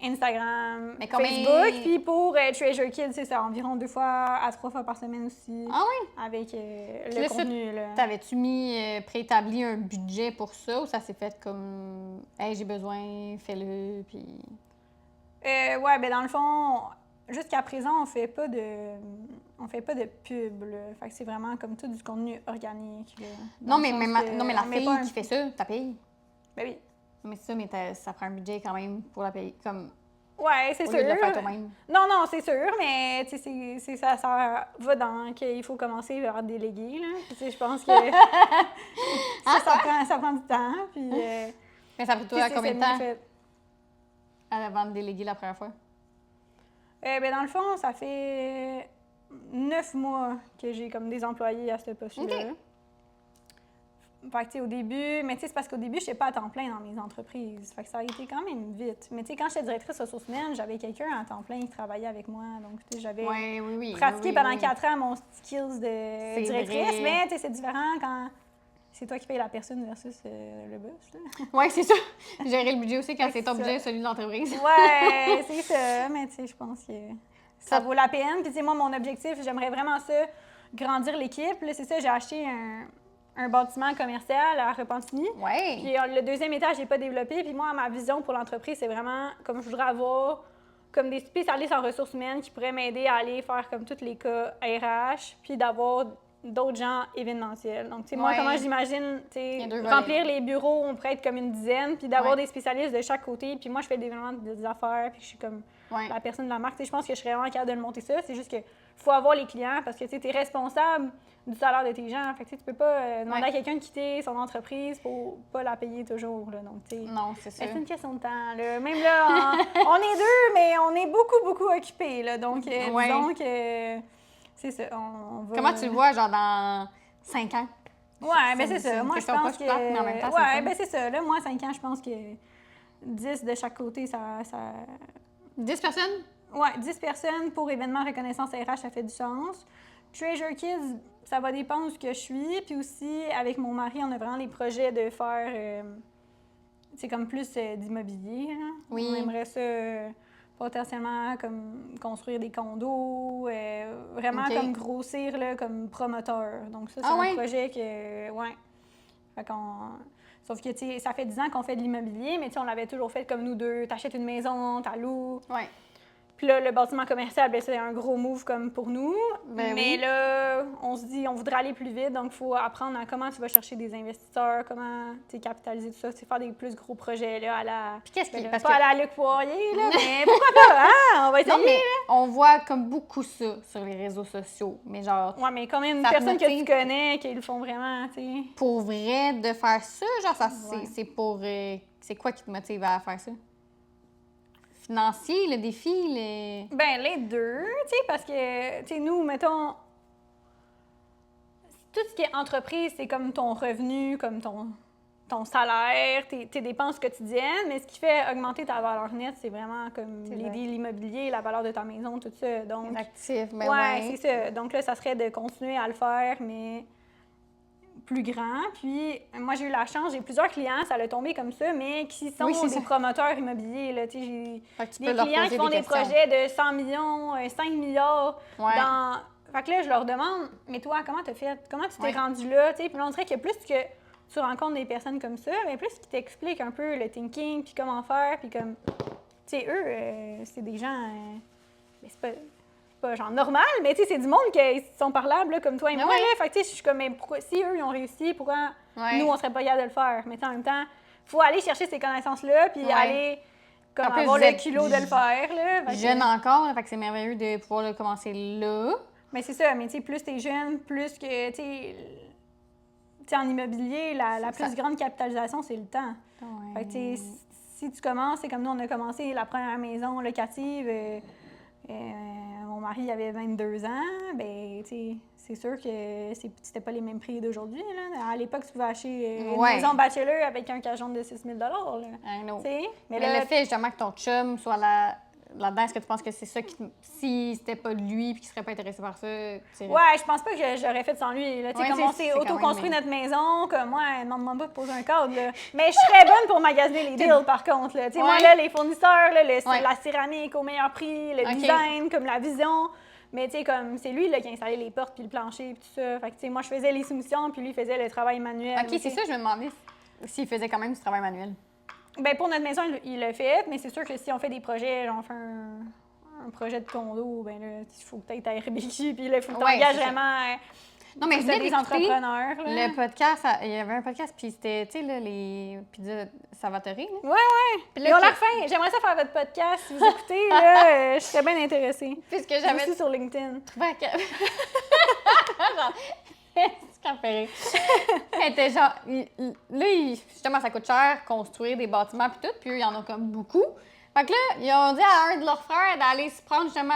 Instagram, Mais combien... Facebook. Puis pour Treasure Kids, c'est ça, environ 2 fois à 3 fois par semaine aussi. Ah oui? Avec le là, contenu. Là. T'avais-tu mis, préétabli un budget pour ça ou ça s'est fait comme « Hey, j'ai besoin, fais-le, puis... » Ouais, ben dans le fond, jusqu'à présent, on fait pas de pub. Là. Fait que c'est vraiment comme tout du contenu organique. Là, non, mais la fille qui fait ça, t'as payé. Ben oui. Mais c'est ça, mais ça prend un budget quand même pour la payer. Comme, ouais, c'est au sûr. lieu de le faire toi-même. Non, c'est sûr, mais tu sais, ça va dans qu'il faut commencer par déléguer. Là. Tu sais, je pense que ça prend du temps. Puis, mais ça a pris toi combien de temps fait. avant de déléguer la première fois? Ben dans le fond, ça fait 9 mois que j'ai comme des employés à ce poste-là. Okay. Fait que, tu sais, au début, mais tu sais, c'est parce qu'au début, je n'étais pas à temps plein dans mes entreprises. Fait que ça a été quand même vite. Mais tu sais, quand j'étais directrice ressources humaines, j'avais quelqu'un à temps plein qui travaillait avec moi. Donc, tu sais, j'avais pratiqué pendant 4 ans mon skills de directrice. Vrai. Mais tu sais, c'est différent quand c'est toi qui payes la personne versus le boss. Oui, c'est ça. Gérer le budget aussi quand c'est ton budget, celui de l'entreprise. Oui, c'est ça. Mais tu sais, je pense que ça vaut la peine. Puis tu sais, moi, mon objectif, j'aimerais vraiment ça, grandir l'équipe. Là, c'est ça, j'ai acheté un bâtiment commercial à Repentigny. Ouais. Puis le deuxième étage n'est pas développé. Puis moi, ma vision pour l'entreprise, c'est vraiment comme je voudrais avoir comme des spécialistes en ressources humaines qui pourraient m'aider à aller faire comme tous les cas RH, puis d'avoir d'autres gens événementiels. Donc, tu sais, moi, comment j'imagine, tu sais, remplir les bureaux, on pourrait être comme une dizaine, puis d'avoir des spécialistes de chaque côté. Puis moi, je fais des événements des affaires, puis je suis comme la personne de la marque. Tu sais, je pense que je serais vraiment capable de le monter ça. C'est juste que faut avoir les clients parce que tu es responsable du salaire de tes gens. Fait que tu peux pas demander à quelqu'un de quitter son entreprise pour pas la payer toujours. Là. Donc, non, c'est ça. C'est une question de temps. Là. Même là, on est deux, mais on est beaucoup occupés. Là. Donc, disons que c'est ça. On va... Comment tu le vois, genre dans 5 ans? Ouais, ben c'est ça. Moi, je pense que... mais en même temps, ouais, ben c'est ça. Là, moi, 5 ans, je pense que 10 de chaque côté, ça... 10 personnes? Oui, 10 personnes pour événement reconnaissance RH, ça fait du sens. Treasure Kids, ça va dépendre où je suis. Puis aussi, avec mon mari, on a vraiment les projets de faire, c'est comme plus d'immobilier. Hein? Oui. On aimerait ça potentiellement comme construire des condos, vraiment comme grossir là, comme promoteur. Donc ça, c'est un projet que, Fait qu'on... Sauf que, tu sais, ça fait 10 ans qu'on fait de l'immobilier, mais tu sais, on l'avait toujours fait comme nous deux. T'achètes une maison, t'as loues. Ouais. Puis là, le bâtiment commercial, bien, c'est un gros move comme pour nous. Mais là, on se dit, on voudrait aller plus vite, donc il faut apprendre à comment tu vas chercher des investisseurs, comment capitaliser tout ça, faire des plus gros projets là, à la... Puis qu'est-ce qui... Pas à la Luc Poirier, là, mais pourquoi pas, hein? On va essayer, non, mais on voit comme beaucoup ça sur les réseaux sociaux, mais genre... Ouais, mais combien de personnes que tu connais qui le font vraiment, tu sais? Pour vrai, de faire ça, genre, ça, c'est pour... c'est quoi qui te motive à faire ça? Financier, le défi, Ben les deux, tu sais, parce que, tu sais, nous, mettons, tout ce qui est entreprise, c'est comme ton revenu, comme ton salaire, tes dépenses quotidiennes, mais ce qui fait augmenter ta valeur nette, c'est vraiment comme l'immobilier, la valeur de ta maison, tout ça. Donc, les actifs, ben c'est ça. Donc là, ça serait de continuer à le faire, mais plus grand. Puis, moi, j'ai eu la chance, j'ai plusieurs clients, ça l'a tombé comme ça, mais qui sont des promoteurs immobiliers. Là. J'ai des clients qui font des projets de 100 millions, 5 milliards. Fait que là, je leur demande, mais toi, comment t'as fait? Comment tu t'es rendu là? T'sais? Puis là, on dirait que plus que tu rencontres des personnes comme ça, mais plus qu'ils t'expliquent un peu le thinking, puis comment faire, puis comme... Tu sais, eux, c'est des gens... mais c'est pas genre normal, mais tu sais, c'est du monde qui sont parlables, là, comme toi et moi. Là. Fait que tu sais, je suis comme, mais pourquoi, si eux, ils ont réussi, pourquoi nous, on serait pas capable de le faire? Mais en même temps, il faut aller chercher ces connaissances-là, puis aller comme avoir le culot de le faire. Là. Jeune encore, fait que c'est merveilleux de pouvoir le commencer là. Mais c'est ça, mais tu sais, plus t'es jeune, plus que, tu sais, en immobilier, la plus grande capitalisation, c'est le temps. Fait que tu sais, si tu commences, c'est comme nous, on a commencé la première maison locative... mon mari avait 22 ans, ben tu sais, c'est sûr que c'était pas les mêmes prix d'aujourd'hui. À l'époque, tu pouvais acheter une maison bachelor avec un cajón de 6 000 $. I know. Mais le fait justement que ton chum soit là-dedans? Est-ce que tu penses que c'est ça qui... Si c'était pas de lui et qu'il serait pas intéressé par ça, tu Ouais, je pense pas que j'aurais fait sans lui. Là. Ouais, Comme on s'est auto-construit même... notre maison, comme moi, demande-moi pas de poser un cadre. Là. Mais je serais bonne pour magasiner les deals, par contre. Là. Moi, là, les fournisseurs, là, la céramique au meilleur prix, le design, comme la vision. Mais tu sais, comme c'est lui là, qui a installé les portes puis le plancher puis tout ça. Fait que tu sais, moi, je faisais les soumissions puis lui faisait le travail manuel. OK, c'est ça, je me demandais s'il faisait quand même du travail manuel. Ben pour notre maison, il l'a fait, mais c'est sûr que si on fait des projets, genre on fait un projet de condo, ben là, il faut peut-être être réfléchi, puis là, il faut que tu engages vraiment non, mais des entrepreneurs. Là. Le podcast, il y avait un podcast, puis c'était, tu sais, là, les pizzas Salvatore. Là. Ouais. Puis là, on l'a refait. J'aimerais ça faire votre podcast. Si vous écoutez, là, je serais bien intéressée. Puisque j'avais... aussi sur LinkedIn. Elle était genre... Là, justement, ça coûte cher construire des bâtiments puis tout, puis eux, il y en a comme beaucoup. Fait que là, ils ont dit à un de leurs frères d'aller se prendre justement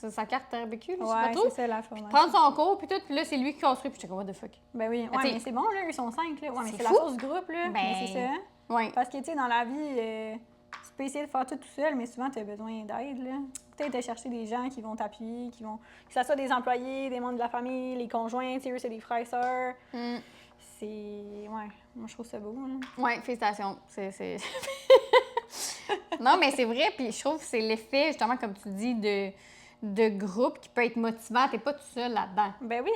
sa carte barbecue, je sais pas trop. C'est ça la formation. Prendre son cours puis tout, puis là, c'est lui qui construit, puis j'étais comme, what the fuck. Ben oui, ouais, mais c'est bon, là, ils sont 5, là. Ouais, mais c'est la fou. force du groupe, là. Ben, mais c'est ça. Ouais. Parce que, tu sais, dans la vie, tu peux essayer de faire tout seul, mais souvent, tu as besoin d'aide, là. Peut-être de chercher des gens qui vont t'appuyer, que ce soit des employés, des membres de la famille, les conjoints, tu sais, eux, c'est des frères et sœurs. C'est... Ouais, moi, je trouve ça beau, là. Ouais, félicitations. C'est... Non, mais c'est vrai, puis je trouve que c'est l'effet, justement, comme tu dis, de groupe qui peut être motivant. T'es pas tout seul là-dedans. Ben oui.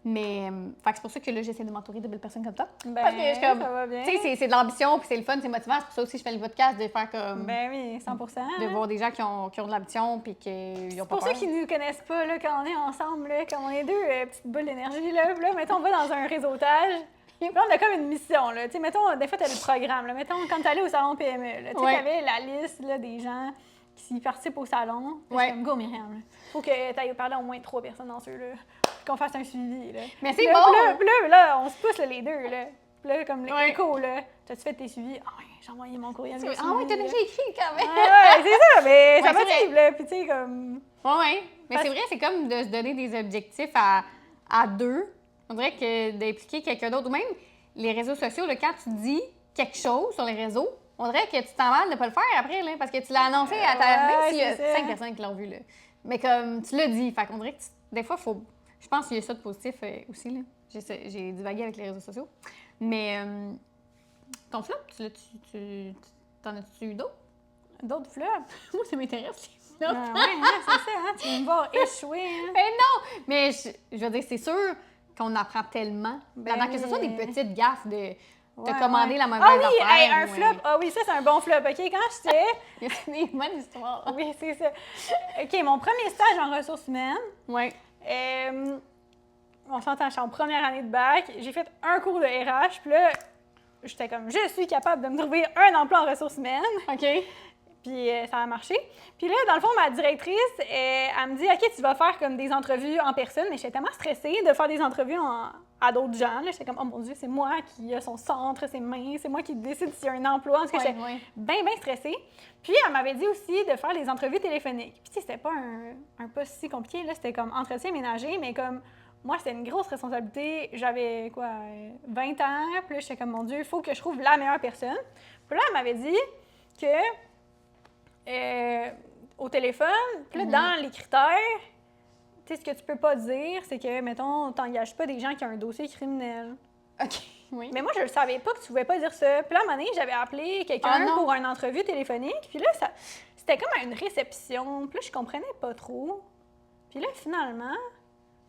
Mais fait que c'est pour ça que là, j'essaie de m'entourer de belles personnes comme toi. Ben, parce que je suis comme, ça va bien. Tu sais, c'est de l'ambition, puis c'est le fun, c'est motivant. C'est pour ça aussi que je fais le podcast, de faire comme... Ben oui, 100%. De voir des gens qui ont de l'ambition, puis qui ont pas peur. Pour ceux qui ne nous connaissent pas, là, quand on est ensemble, là, quand on est deux petites boules d'énergie, là, mettons, on va dans un réseautage. Puis là, on a comme une mission, là. Tu sais, mettons, des fois, tu as le programme, là. Mettons, quand tu allais au salon PME, là, tu avais la liste, là, des gens qui participent au salon. Ouais. Comme, go, Myriam, là. Faut que tu ailles parler à au moins 3 personnes dans ceux-là. Qu'on fasse un suivi, là. Mais c'est bon! Puis là, on se pousse, là, les deux, là. Puis là, comme l'écho, là. T'as-tu fait tes suivis? Ah, ouais, j'ai envoyé mon courriel. Ah, ouais, t'as déjà écrit, quand même. Ouais, c'est ça, mais ça motive, là. Puis, tu sais, comme. Ouais. Mais c'est vrai, c'est comme de se donner des objectifs à deux. On dirait que d'impliquer quelqu'un d'autre, ou même les réseaux sociaux, là, quand tu dis quelque chose sur les réseaux, on dirait que tu t'en mal de pas le faire après, là, parce que tu l'as annoncé à ta... Même s'il y a 5 personnes qui l'ont vu, là. Mais comme tu l'as dit, fait qu'on dirait que des fois, faut... Je pense qu'il y a ça de positif aussi, là. J'ai divagué avec les réseaux sociaux. Mais ton flop, t'en as-tu eu d'autres? D'autres flops? Moi, ça m'intéresse, les flops. C'est ça, hein? Tu vas me voir échouer, hein? Mais non! Mais je veux dire, c'est sûr qu'on apprend tellement. Que ce soit des petites gaffes de commander la mauvaise affaire. Ah oui, un flop. Ah oui, ça, c'est un bon flop. OK, quand j'étais... Il y a des bonnes histoires. Oui, c'est ça. OK, mon premier stage en ressources humaines. Oui. On s'entend, je suis en première année de bac. J'ai fait un cours de RH, puis là, j'étais comme, je suis capable de me trouver un emploi en ressources humaines. OK. Puis ça a marché. Puis là, dans le fond, ma directrice, elle me dit, OK, tu vas faire comme des entrevues en personne. Mais j'étais tellement stressée de faire des entrevues à d'autres gens. J'étais comme, oh mon Dieu, c'est moi qui a son centre, ses mains, c'est moi qui décide s'il y a un emploi. Parce que j'étais bien stressée. Puis elle m'avait dit aussi de faire les entrevues téléphoniques. Puis tu sais, c'était pas un poste si compliqué. Là, c'était comme entretien ménager, mais comme moi, c'était une grosse responsabilité. J'avais, 20 ans. Puis là, j'étais comme, mon Dieu, il faut que je trouve la meilleure personne. Puis là, elle m'avait dit que au téléphone, puis là, dans les critères, tu sais, ce que tu peux pas dire, c'est que, mettons, t'engages pas des gens qui ont un dossier criminel. OK, oui. Mais moi, je le savais pas que tu pouvais pas dire ça. Puis là, à un moment donné, j'avais appelé quelqu'un pour une entrevue téléphonique, puis là, c'était comme à une réception. Puis là, je comprenais pas trop. Puis là, finalement...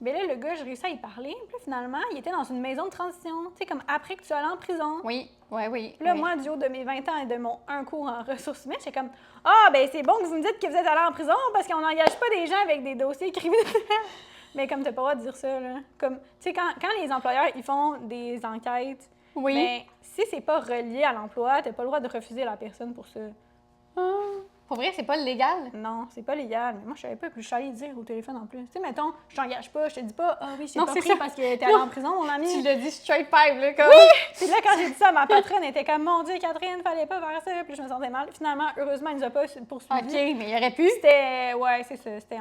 Bien là, le gars, j'ai réussi à y parler. Puis là, finalement, il était dans une maison de transition. Tu sais, comme après que tu allais en prison. Oui. Puis là, moi, du haut de mes 20 ans et de mon un cours en ressources humaines, j'étais comme, ah, ben c'est bon que vous me dites que vous êtes allé en prison parce qu'on n'engage pas des gens avec des dossiers criminels. Mais comme t'as pas le droit de dire ça, là. Comme, tu sais, quand les employeurs, ils font des enquêtes, mais si c'est pas relié à l'emploi, t'as pas le droit de refuser la personne pour ça. Pour vrai, c'est pas légal? Non, c'est pas légal. Mais moi, je savais pas, puis je suis allée dire au téléphone en plus. Tu sais, mettons, je t'engage pas, je te dis pas, ah oui, je t'ai pas pris parce que t'es allée en prison, mon ami. Tu l'as dit straight pipe, là, comme... Oui! Puis là, quand j'ai dit ça, ma patronne était comme, mon Dieu, Catherine, fallait pas faire ça. Puis je me sentais mal. Finalement, heureusement, elle nous a pas poursuivi. OK, mais il aurait pu. C'était, c'est ça, c'était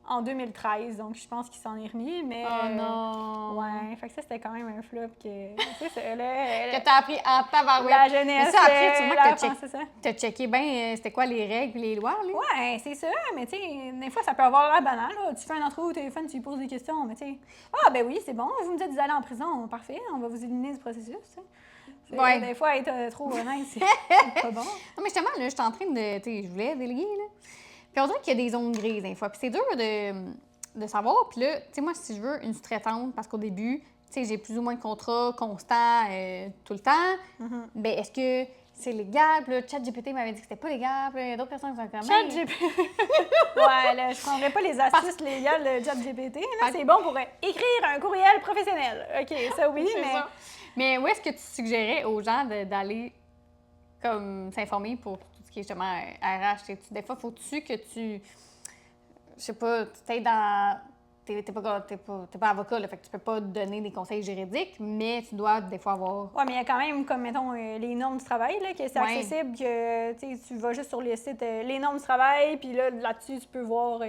en 2013, donc je pense qu'il s'en est remis, mais... Oh non! Ouais, Ouais, fait que ça, c'était quand même un flop que, tu sais, là... Que t'as appris en tabarouette. La jeunesse, mais ça, après, sûrement la que c'est ça. t'as checké bien c'était quoi les règles et les lois, là. Ouais, c'est ça, mais tu sais, des fois, ça peut avoir l'air banal, là. Tu fais un entrevue au téléphone, tu lui poses des questions, mais tu sais, ah, ben oui, c'est bon, vous me dites d'aller en prison, parfait, on va vous éliminer du processus, tu sais. Ouais. Des fois, être trop honnête, c'est pas bon. Non, mais justement, là, je suis en train de, tu sais, je voulais déléguer, là. Puis on dirait qu'il y a des zones grises, des fois, puis c'est dur de savoir, puis là, tu sais, moi, si je veux une sous-traitante, parce qu'au début, tu sais, j'ai plus ou moins de contrats constants tout le temps, ben est-ce que c'est légal? Puis là, ChatGPT m'avait dit que c'était pas légal. Puis là, il y a d'autres personnes qui sont comme... ChatGPT. Ouais, là, je prendrais pas les astuces légales de ChatGPT. Là, c'est bon pour écrire un courriel professionnel. OK, ça oui, mais... Ça. Mais où est-ce que tu suggérais aux gens d'aller comme s'informer pour tout ce qui est justement RH? Des fois, faut-tu que tu... Je sais pas, tu t'es dans... T'es pas avocat, là, fait que tu peux pas donner des conseils juridiques, mais tu dois des fois avoir... Oui, mais il y a quand même, comme, mettons, les normes du travail, là, que c'est accessible, que tu vas juste sur le site, les normes du travail, puis là-dessus, tu peux voir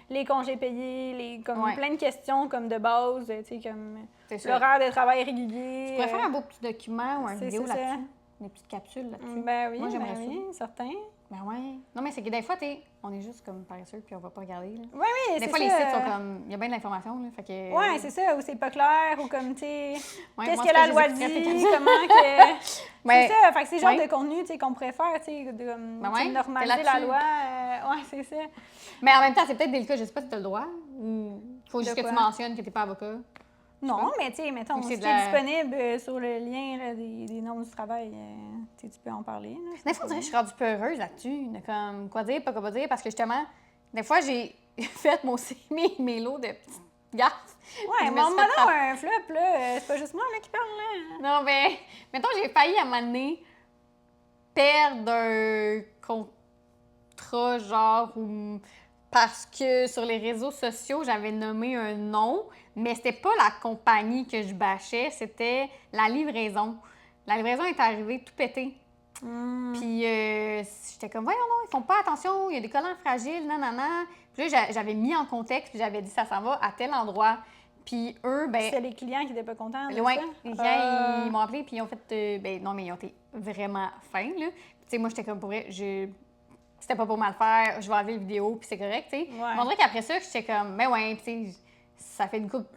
les congés payés, plein de questions comme de base, tu sais, comme l'horaire de travail régulier. Tu pourrais faire un beau petit document ou une vidéo là-dessus, des petites capsules là-dessus. Ben oui, moi, j'aimerais oui, certain. Ben ouais. Non, mais c'est que des fois, on est juste comme paresseux puis on va pas regarder. Là. Oui, oui, des fois, les sites sont comme. Il y a bien de l'information, là. Fait que. Oui, c'est ça, ou c'est pas clair, ou comme, tu sais. Ouais, qu'est-ce que la loi dit, comment que. C'est ça, fait que c'est le genre de contenu, tu sais, qu'on pourrait faire, tu sais, de normaliser la loi. Oui, c'est ça. Mais en même temps, c'est peut-être délicat, je sais pas si tu as le droit, ou faut juste que tu mentionnes que tu n'es pas avocat. Non, mais tu sais, mettons, si tu es disponible sur le lien là, des normes du travail, tu peux en parler. Là, des fois, on dirait que je suis rendue peu heureuse là-dessus, de comme quoi dire, pas quoi dire, parce que justement, des fois, j'ai fait mes lots de petites gaffes. Ouais, mon moment un flop, là, c'est pas juste moi là, qui parle, là. Non, mais, mettons, j'ai failli à un moment donné perdre un contrat, genre, ou parce que sur les réseaux sociaux, j'avais nommé un nom, mais c'était pas la compagnie que je bâchais, c'était la livraison. La livraison est arrivée tout pété. Puis j'étais comme, voyons non, ils font pas attention, il y a des collants fragiles, nanana. Puis là, j'avais mis en contexte, puis j'avais dit, ça s'en va à tel endroit. Puis eux, ben... C'était les clients qui étaient pas contents de ouais, ça? Les clients, ils m'ont appelé, puis ils ont fait... non, mais ils ont été vraiment fins, là. Tu sais, moi, j'étais comme, pour vrai, c'était pas pour mal faire, je vais enlever la vidéo, puis c'est correct, tu sais. Ouais. On dirait qu'après ça, j'étais comme, mais ouais, tu sais, ça fait une coupe.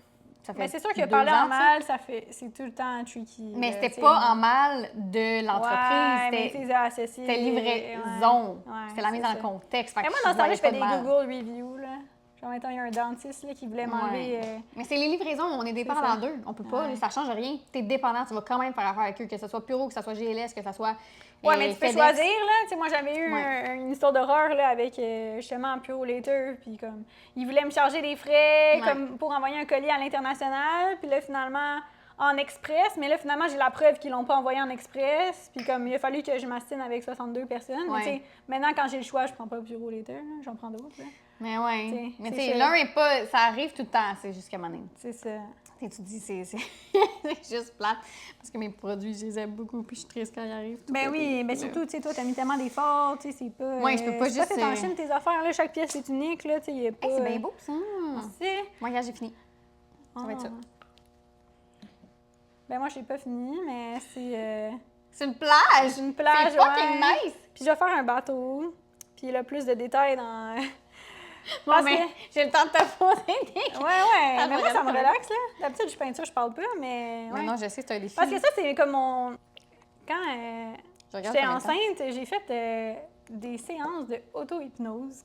Mais c'est sûr que parler en mal, c'est tout le temps tricky. Mais c'était pas en mal de l'entreprise, c'était livraison. C'était la mise en contexte. Mais moi, dans ce temps-là, je fais des Google reviews, là. Genre, mettons, il y a un dentiste là, qui voulait m'enlever... Mais c'est les livraisons, on est dépendants d'eux. On peut pas, ça change rien. T'es dépendant, tu vas quand même faire affaire avec eux, que ce soit Puro, que ce soit GLS, que ce soit Oui, mais tu peux FedEx. choisir, là. Tu sais, moi, j'avais eu une histoire d'horreur, là, avec, justement, Puro Later, puis comme, ils voulaient me charger des frais, comme, pour envoyer un colis à l'international, puis là, finalement, en express, mais là, finalement, j'ai la preuve qu'ils l'ont pas envoyé en express, puis comme, il a fallu que je m'astine avec 62 personnes. Mais tu sais, maintenant, quand j'ai le choix, je prends pas Puro Later, là, j'en prends d'autres, là. Mais ouais. Mais tu sais, l'un est pas... Ça arrive tout le temps, c'est juste qu'à un moment donné. C'est ça. Tu te dis, c'est juste plate. Parce que mes produits, je les aime beaucoup, puis je suis triste quand ils arrivent. Ben oui, mais surtout, tu sais, toi, t'as mis tellement d'efforts, tu sais, c'est pas... Oui, je peux pas juste... C'est en Chine, tes affaires, là, chaque pièce est unique, là, tu sais, il y a pas... c'est bien beau, ça. C'est... Moi, regarde, j'ai fini. Ça va être ça. Ben moi, j'ai pas fini, mais c'est... C'est une plage! C'est une plage, c'est fucking nice! Puis je vais faire un bateau, puis il a plus de détails dans... Bon, mais j'ai le temps de te poser des... Ouais, mais moi, ça me relaxe, là. D'habitude, je peinture, je parle pas, mais... Ouais. Non, je sais, c'est un défi. Parce que ça, c'est comme mon... Quand j'étais enceinte, j'ai fait des séances de auto-hypnose.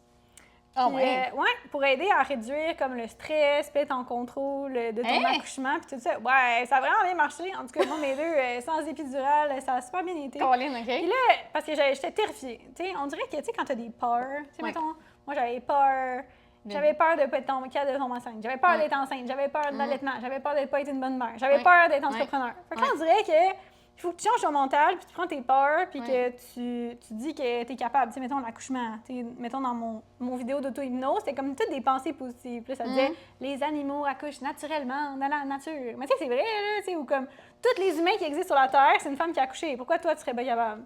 Ah ouais? Pour aider à réduire comme le stress, puis être en contrôle de ton accouchement, puis tout ça. Ouais, ça a vraiment bien marché. En tout cas, moi, mes deux, sans épidural, ça a super bien été. Caroline, OK. Puis là, parce que j'étais terrifiée. Tu sais, on dirait que, tu sais, quand t'as des peurs, tu sais, mettons, moi, j'avais peur. J'avais peur de ne pas être tomber enceinte. J'avais peur d'être enceinte. J'avais peur de l'allaitement. J'avais peur de ne pas être une bonne mère. J'avais peur d'être entrepreneur. Fait que là, on dirait que il faut que tu changes ton mental, puis tu prends tes peurs, puis que tu dis que tu es capable. Tu sais, mettons l'accouchement. Mettons dans mon vidéo d'auto-hypnose, c'était comme toutes des pensées positives. Puis là, ça disait les animaux accouchent naturellement dans la nature. Mais tu sais, c'est vrai, là, tu sais, ou comme tous les humains qui existent sur la Terre, c'est une femme qui a accouché. Pourquoi toi, tu serais pas capable?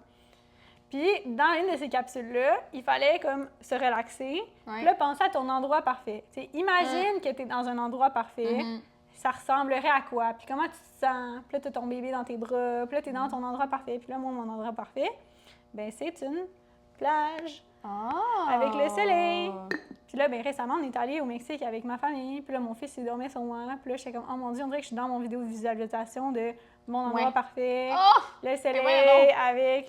Puis, dans une de ces capsules-là, il fallait comme se relaxer. Puis là, penser à ton endroit parfait. T'sais, imagine que tu es dans un endroit parfait. ça ressemblerait à quoi? Puis comment tu te sens? Puis là, tu as ton bébé dans tes bras, puis là, tu es dans ton endroit parfait. Puis là, moi, mon endroit parfait, ben c'est une plage avec le soleil. Puis là, ben récemment, on est allé au Mexique avec ma famille. Puis là, mon fils, il dormait sur moi. Puis là, j'étais comme, oh mon Dieu, on dirait que je suis dans mon vidéo de visualisation de mon endroit parfait, le soleil avec...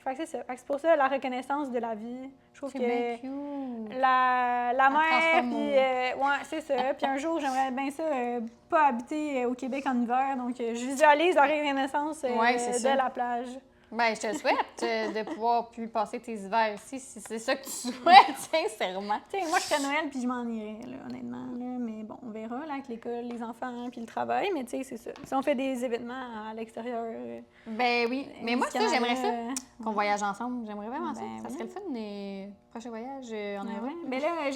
Fait que c'est ça. Fait que c'est pour ça, la reconnaissance de la vie. Je trouve que la mer, puis... ouais, c'est ça. Puis un jour, j'aimerais bien ça, pas habiter au Québec en hiver. Donc, je visualise la reconnaissance de la plage. Ben, je te souhaite de pouvoir plus passer tes hivers ici, si c'est ça que tu souhaites, sincèrement. Tu sais, moi, je ferais Noël puis je m'en irais, là, honnêtement. Là. Mais bon, on verra, là, avec l'école, les enfants puis le travail. Mais tu sais, c'est ça. Si on fait des événements à l'extérieur... ben oui. Mais moi, ça, j'aimerais ça. Qu'on voyage ensemble. J'aimerais vraiment ça. Ça serait le fun, les prochains voyages en Europe. Mais là,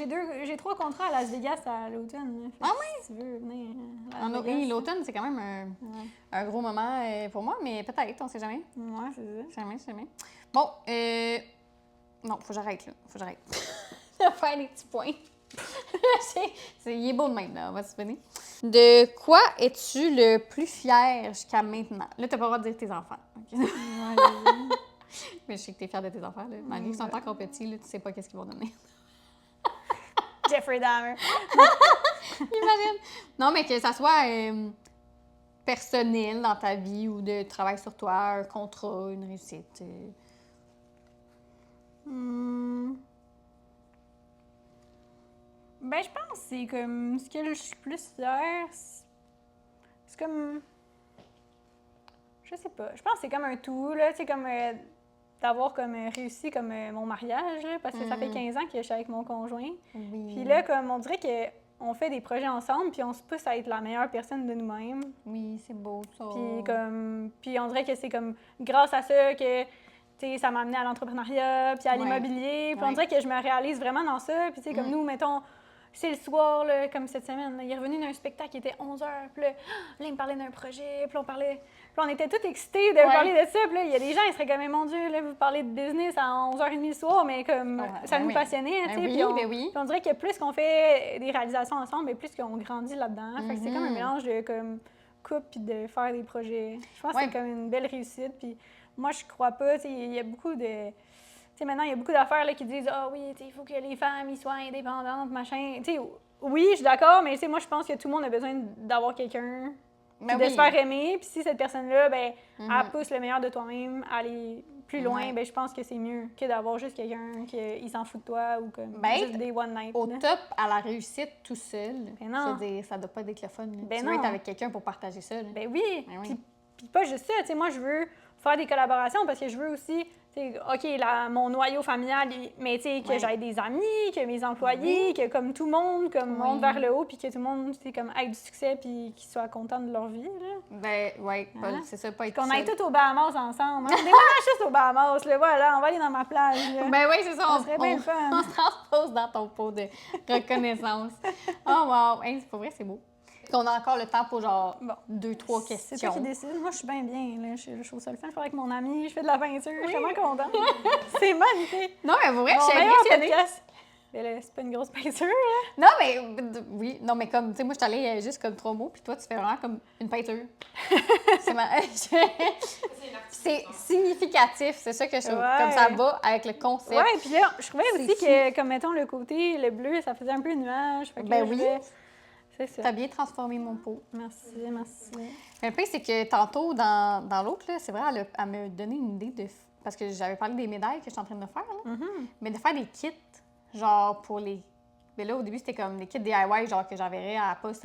j'ai 3 contrats à Las Vegas à l'automne. Ah oui? Si tu veux venir oui, l'automne, c'est quand même un gros moment pour moi, mais peut-être, on sait jamais. Ouais, c'est ça. Jamais. Bon, non, faut que j'arrête, là. Faut que j'arrête. Je vais faire des petits points. Il est beau de même, là. On va se finir. De quoi es-tu le plus fier jusqu'à maintenant? Là, t'as pas le droit de dire tes enfants. Okay? Mais je sais que t'es fière de tes enfants, là. Malgré qu'ils sont encore petits, là, tu sais pas qu'est-ce qu'ils vont donner. Jeffrey Dahmer. Imagine. Non, mais que ça soit personnel dans ta vie ou de travail sur toi, un contrat, une réussite. Ben, je pense que c'est comme ce que je suis plus fière. C'est comme. Je sais pas. Je pense que c'est comme un tout, là. Tu sais, comme d'avoir comme réussi comme mon mariage, là, parce que ça fait 15 ans que je suis avec mon conjoint. Oui. Puis là, comme on dirait qu'on fait des projets ensemble, puis on se pousse à être la meilleure personne de nous-mêmes. Oui, c'est beau, ça. Puis on dirait que c'est comme grâce à ça que, tu sais, ça m'a amené à l'entrepreneuriat, puis à l'immobilier. Puis on dirait que je me réalise vraiment dans ça. Puis tu sais, comme nous, mettons, c'est le soir, là, comme cette semaine, là, il est revenu d'un spectacle qui était 11h. Puis là, il me parlait d'un projet, puis on était tous excités de parler de ça. Puis là, il y a des gens, ils seraient comme, mon Dieu, là, vous parlez de business à 11h30 le soir, mais comme ça nous passionnait, tu sais. Puis on dirait que plus qu'on fait des réalisations ensemble, plus qu'on grandit là-dedans. Fait que c'est comme un mélange de comme couple puis de faire des projets. Je pense que c'est comme une belle réussite. Puis moi, je crois pas, tu sais, il y a beaucoup de... Tu sais, maintenant, il y a beaucoup d'affaires là, qui disent « Ah oui, il faut que les femmes ils soient indépendantes, machin. » Tu sais, oui, je suis d'accord, mais tu sais, moi, je pense que tout le monde a besoin d'avoir quelqu'un, de se faire aimer. Puis si cette personne-là, ben, elle pousse le meilleur de toi-même à aller plus loin, ben, je pense que c'est mieux que d'avoir juste quelqu'un qui s'en fout de toi ou comme juste des one night. Au top, à la réussite tout seul, c'est-dire, ça doit pas être le fun. Ben tu veux être avec quelqu'un pour partager ça. Là. Ben oui. Puis pas juste ça, tu sais, moi, je veux faire des collaborations parce que je veux aussi... OK, mon noyau familial, mais tu sais, que j'aille des amis, que mes employés, que comme tout le monde, comme monte vers le haut, puis que tout le monde, comme ait du succès, puis qu'ils soient contents de leur vie, là. Ben, oui, c'est ça, pas être qu'on aille tous aux Bahamas ensemble. Hein? Des voyages juste aux Bahamas, là, voilà, on va aller dans ma plage, là. Ben oui, c'est ça, on serait bien le fun. On se transpose dans ton pot de reconnaissance. Oh wow, hey, c'est pas vrai, c'est beau. On a encore le temps pour genre 2-3 questions. C'est toi qui décide. Moi, je suis bien là. Je trouve ça le fun. Je suis avec mon ami, je fais de la peinture. Je suis vraiment contente. C'est magnifique. Non, mais pour vrai, je suis impressionnée. Mais c'est pas une grosse peinture, là. Non, mais oui. Non, mais comme, tu sais, moi, je suis allée juste comme 3 mots, puis toi, tu fais vraiment comme une peinture. C'est significatif. C'est ça que je trouve. Comme ça va avec le concept. Ouais, puis là, je trouvais aussi que, comme mettons, le côté, le bleu, ça faisait un peu nuage. Ben oui. C'est ça. T'as bien transformé mon pot. Merci. Mais le pire, c'est que tantôt, dans l'autre, c'est vrai, elle m'a donné une idée de... Parce que j'avais parlé des médailles que je suis en train de faire, là. Mais de faire des kits, genre pour les... Mais là, au début, c'était comme des kits DIY, genre que j'enverrais à la poste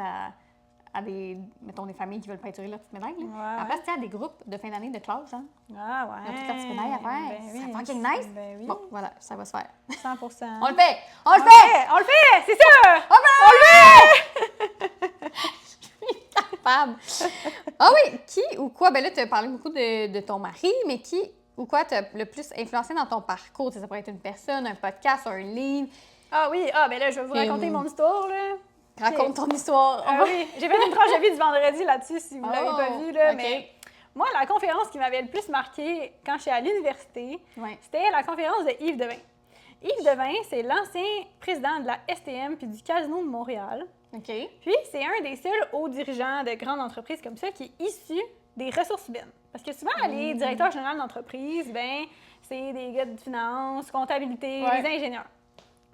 à des, mettons, des familles qui veulent peinturer leur petite médaille. À la place, tu sais, à des groupes de fin d'année de classe, genre. Ah ouais. Ils ont toutes leurs petites médailles à faire. C'est fucking nice. Ben oui. Bon, voilà, ça va se faire. 100%. On le fait! On le fait! C'est ça! On le fait! Je suis capable. Ah oui, qui ou quoi? Ben là, tu as parlé beaucoup de ton mari, mais qui ou quoi t'a le plus influencé dans ton parcours? Ça pourrait être une personne, un podcast, un livre. Ah oui, ben là, je vais vous raconter mon histoire, là. Raconte ton histoire. Oui, j'ai fait une tranche de vie du vendredi là-dessus, si vous ne l'avez pas vu, là, mais moi, la conférence qui m'avait le plus marquée quand j'étais à l'université, c'était la conférence de Yves Devin. Yves Devin, c'est l'ancien président de la STM puis du Casino de Montréal. OK. Puis, c'est un des seuls hauts dirigeants de grandes entreprises comme ça qui est issu des ressources humaines. Parce que souvent, les directeurs généraux d'entreprise, ben c'est des gars de finance, comptabilité, des ingénieurs.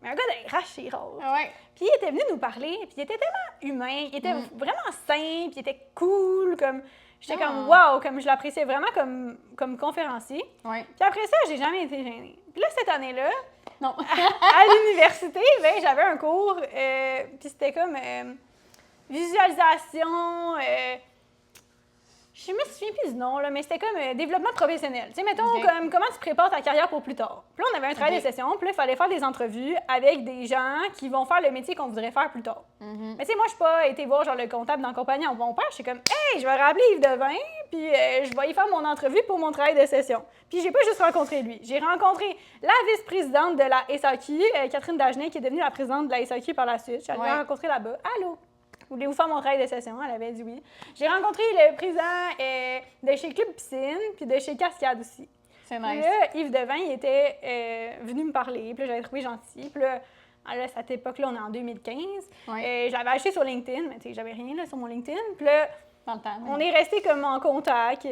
Mais un gars de RH, c'est rare. Ouais. Puis il était venu nous parler, puis il était tellement humain, il était vraiment simple, il était cool, comme... J'étais comme, wow, comme je l'appréciais vraiment comme conférencier. Ouais. Puis après ça, j'ai jamais été gênée. Puis là, cette année-là, Non. à l'université, ben, j'avais un cours, puis c'était comme visualisation, je me souviens plus du nom, là, mais c'était comme développement professionnel. Tu sais, mettons, comme comment tu prépares ta carrière pour plus tard. Puis là, on avait un travail de session, puis là, il fallait faire des entrevues avec des gens qui vont faire le métier qu'on voudrait faire plus tard. Mais tu sais, moi, je suis pas été voir genre le comptable dans la compagnie en bon père. Je suis comme, hey, je vais rappeler Yves Devin, puis je vais y faire mon entrevue pour mon travail de session. Puis j'ai pas juste rencontré lui. J'ai rencontré la vice-présidente de la SAQ, Catherine Dagenet, qui est devenue la présidente de la SAQ par la suite. Je suis allée la rencontrer là-bas. Allô? Voulez-vous faire mon travail de session? Elle avait dit oui. J'ai rencontré le président de chez Club Piscine, puis de chez Cascade aussi. C'est nice. Puis là, Yves Devin, il était venu me parler, puis là, j'avais trouvé gentil. Puis là, à cette époque-là, on est en 2015. Je l'avais acheté sur LinkedIn, mais tu sais, j'avais rien là, sur mon LinkedIn. Puis là, on est resté comme en contact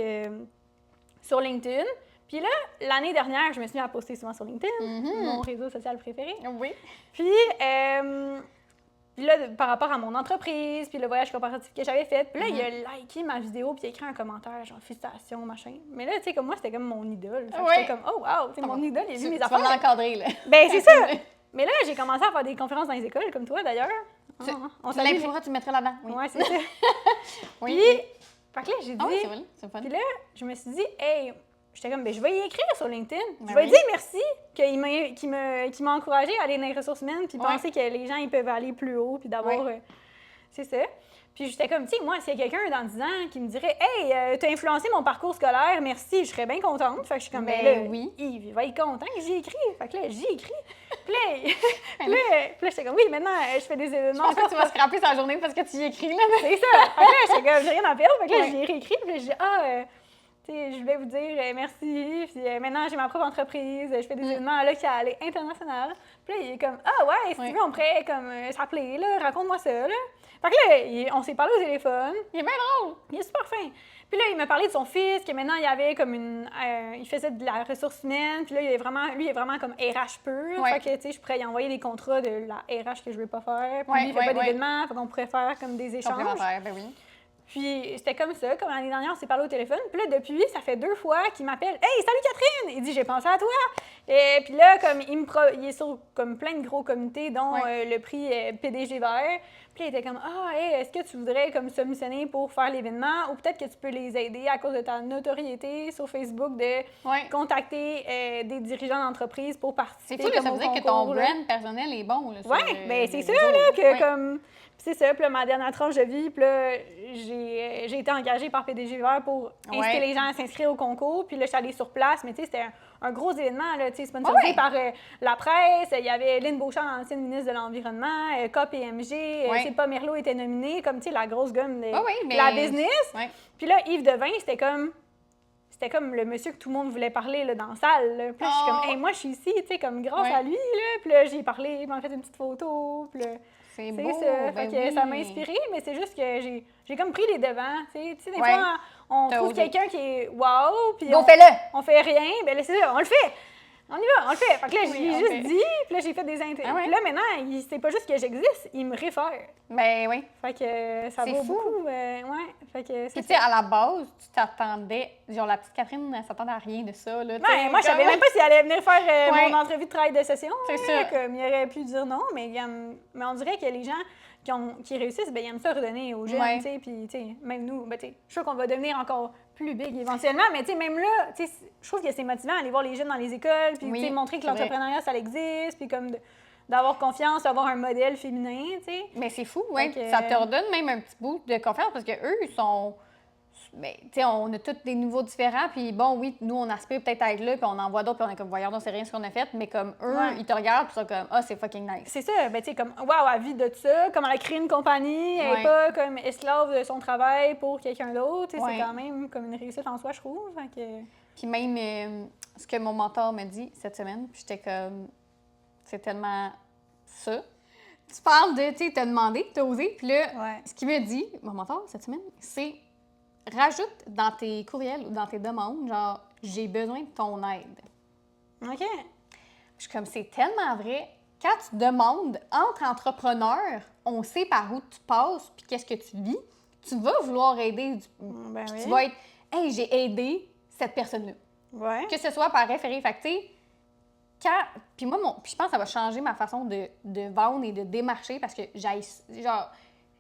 sur LinkedIn. Puis là, l'année dernière, je me suis mis à poster souvent sur LinkedIn, mon réseau social préféré. Oui. Puis là, par rapport à mon entreprise, puis le voyage comparatif que j'avais fait, puis là, il a liké ma vidéo, puis il a écrit un commentaire, genre « félicitations, machin ». Mais là, tu sais, comme moi, c'était comme mon idole. J'étais comme « oh wow, tu sais, mon idole, il a vu mes affaires ». Tu vas l'encadrer, là. Ben c'est ça! Mais là, j'ai commencé à faire des conférences dans les écoles, comme toi, d'ailleurs. On l'imprimeras, tu le mettrais là-dedans. Oui, ouais, c'est ça. Oui. Puis, fait que là, j'ai dit... Ah oui, c'est vrai, c'est fun. Puis là, je me suis dit « hey ». J'étais comme, ben, je vais y écrire sur LinkedIn. Je vais lui dire merci qu'il m'a encouragée à aller dans les ressources humaines puis penser que les gens, ils peuvent aller plus haut puis d'avoir... c'est ça. Puis j'étais comme, tu sais, moi, s'il y a quelqu'un dans 10 ans qui me dirait « Hey, t'as influencé mon parcours scolaire, merci », je serais bien contente. Fait que je suis comme, ben là, Yves, il va être content que j'y écris. Fait que là, j'y écris. Puis là, j'étais comme, oui, maintenant, je fais des événements. Je pense que tu vas scraper sa journée parce que tu y écris, là. C'est ça. Fait que là, j'étais comme, j'ai rien à perdre. Fait que là, j'ai réécrit. Puis là, j'ai dit, je voulais vous dire merci. Puis maintenant, j'ai ma propre entreprise. Je fais des événements locaux et internationaux. Puis là, il est comme, ah ouais, si tu veux, on pourrait comme s'appeler, là, raconte-moi ça, là. Fait que là, on s'est parlé au téléphone. Il est bien drôle. Il est super fin. Puis là, il m'a parlé de son fils, que maintenant, il avait comme il faisait de la ressource humaine. Puis là, lui, il est vraiment comme RH pur. Fait que, tu sais, je pourrais y envoyer des contrats de la RH que je ne veux pas faire. Puis lui, il fait pas d'événements. Fait qu'on pourrait faire comme des échanges. Complémentaire, ben oui. Puis c'était comme ça, comme l'année dernière, on s'est parlé au téléphone. Puis là, depuis, ça fait 2 fois qu'il m'appelle. « Hey, salut Catherine! » Il dit « J'ai pensé à toi! » Et puis là, comme il est sur comme plein de gros comités, dont le prix PDG Vert. Puis là, il était comme « Ah, hey, est-ce que tu voudrais comme submissionner pour faire l'événement? Ou peut-être que tu peux les aider à cause de ta notoriété sur Facebook de contacter des dirigeants d'entreprise pour participer. » C'est fou, ça veut dire que ton brand personnel est bon. Oui, bien c'est ça, là, que comme... C'est ça, puis là, ma dernière tranche de vie, puis là, j'ai été engagée par PDG Vert pour inciter les gens à s'inscrire au concours. Puis là, je suis allée sur place, mais tu sais, c'était un gros événement, là, tu sais, sponsorisé par la presse. Il y avait Lynn Beauchamp, l'ancienne ministre de l'Environnement, KPMG, c'est pas Merlot était nominé, comme, tu sais, la grosse gomme de la business. Puis là, Yves Devin, c'était comme le monsieur que tout le monde voulait parler là, dans la salle. Là. Puis là, je suis comme, hey, moi, je suis ici, tu sais, comme grâce à lui, là. Puis là, j'ai parlé, il m'a fait une petite photo, puis là... C'est beau, ça. Fait que ça m'a inspirée, mais c'est juste que j'ai comme pris les devants. Tu sais, des fois, on trouve quelqu'un qui est wow, puis on fait rien. Ben là, c'est ça, on le fait. On y va, on le fait. Fait que là, j'ai juste dit, puis là, j'ai fait des interviews. Puis là, maintenant, c'est pas juste que j'existe, il me réfère. Ben oui. Fait que ça vaut beaucoup. Fait que tu sais, à la base, tu t'attendais, genre la petite Catherine, elle s'attendait à rien de ça. Là, moi, je savais même pas si elle allait venir faire mon entrevue de travail de session. C'est ça. Comme, il aurait pu dire non, mais on dirait que les gens qui réussissent, ben, ils aiment ça redonner aux jeunes, tu sais, puis, tu sais, même nous, ben, tu sais, je suis sûre qu'on va devenir encore plus big éventuellement, mais, tu sais, même là, tu sais, je trouve que c'est motivant d'aller voir les jeunes dans les écoles, puis, tu sais, montrer que l'entrepreneuriat, ça existe, puis comme d'avoir confiance, d'avoir un modèle féminin, tu sais. Mais c'est fou, oui. Ça te redonne même un petit bout de confiance, parce qu'eux, ils sont... Ben, tu sais, on a tous des niveaux différents, puis bon, oui, nous, on aspire peut-être à être là, puis on en voit d'autres, puis on est comme, voyons, non, c'est rien ce qu'on a fait, mais comme eux, ils te regardent, puis ils sont comme, ah, c'est fucking nice. C'est ça, ben, tu sais, comme, waouh, elle vit de ça, comme elle a créé une compagnie, elle n'est pas comme esclave de son travail pour quelqu'un d'autre, tu sais, c'est quand même comme une réussite en soi, je trouve. Puis même, ce que mon mentor m'a dit cette semaine, puis j'étais comme, c'est tellement ça. tu parles de, tu sais, t'as demandé, t'as osé, puis là, Ouais. ce qu'il me dit, mon mentor, cette semaine, c'est rajoute dans tes courriels ou dans tes demandes, genre, j'ai besoin de ton aide. OK. Je suis comme, c'est tellement vrai. Quand tu demandes entre entrepreneurs, on sait par où tu passes puis qu'est-ce que tu vis, tu vas vouloir aider. Ben Puis oui. tu vas être, hey, j'ai aidé cette personne-là. Ouais. Que ce soit par référé. Fait que, tu sais, puis moi, puis je pense que ça va changer ma façon de vendre et de démarcher parce que genre,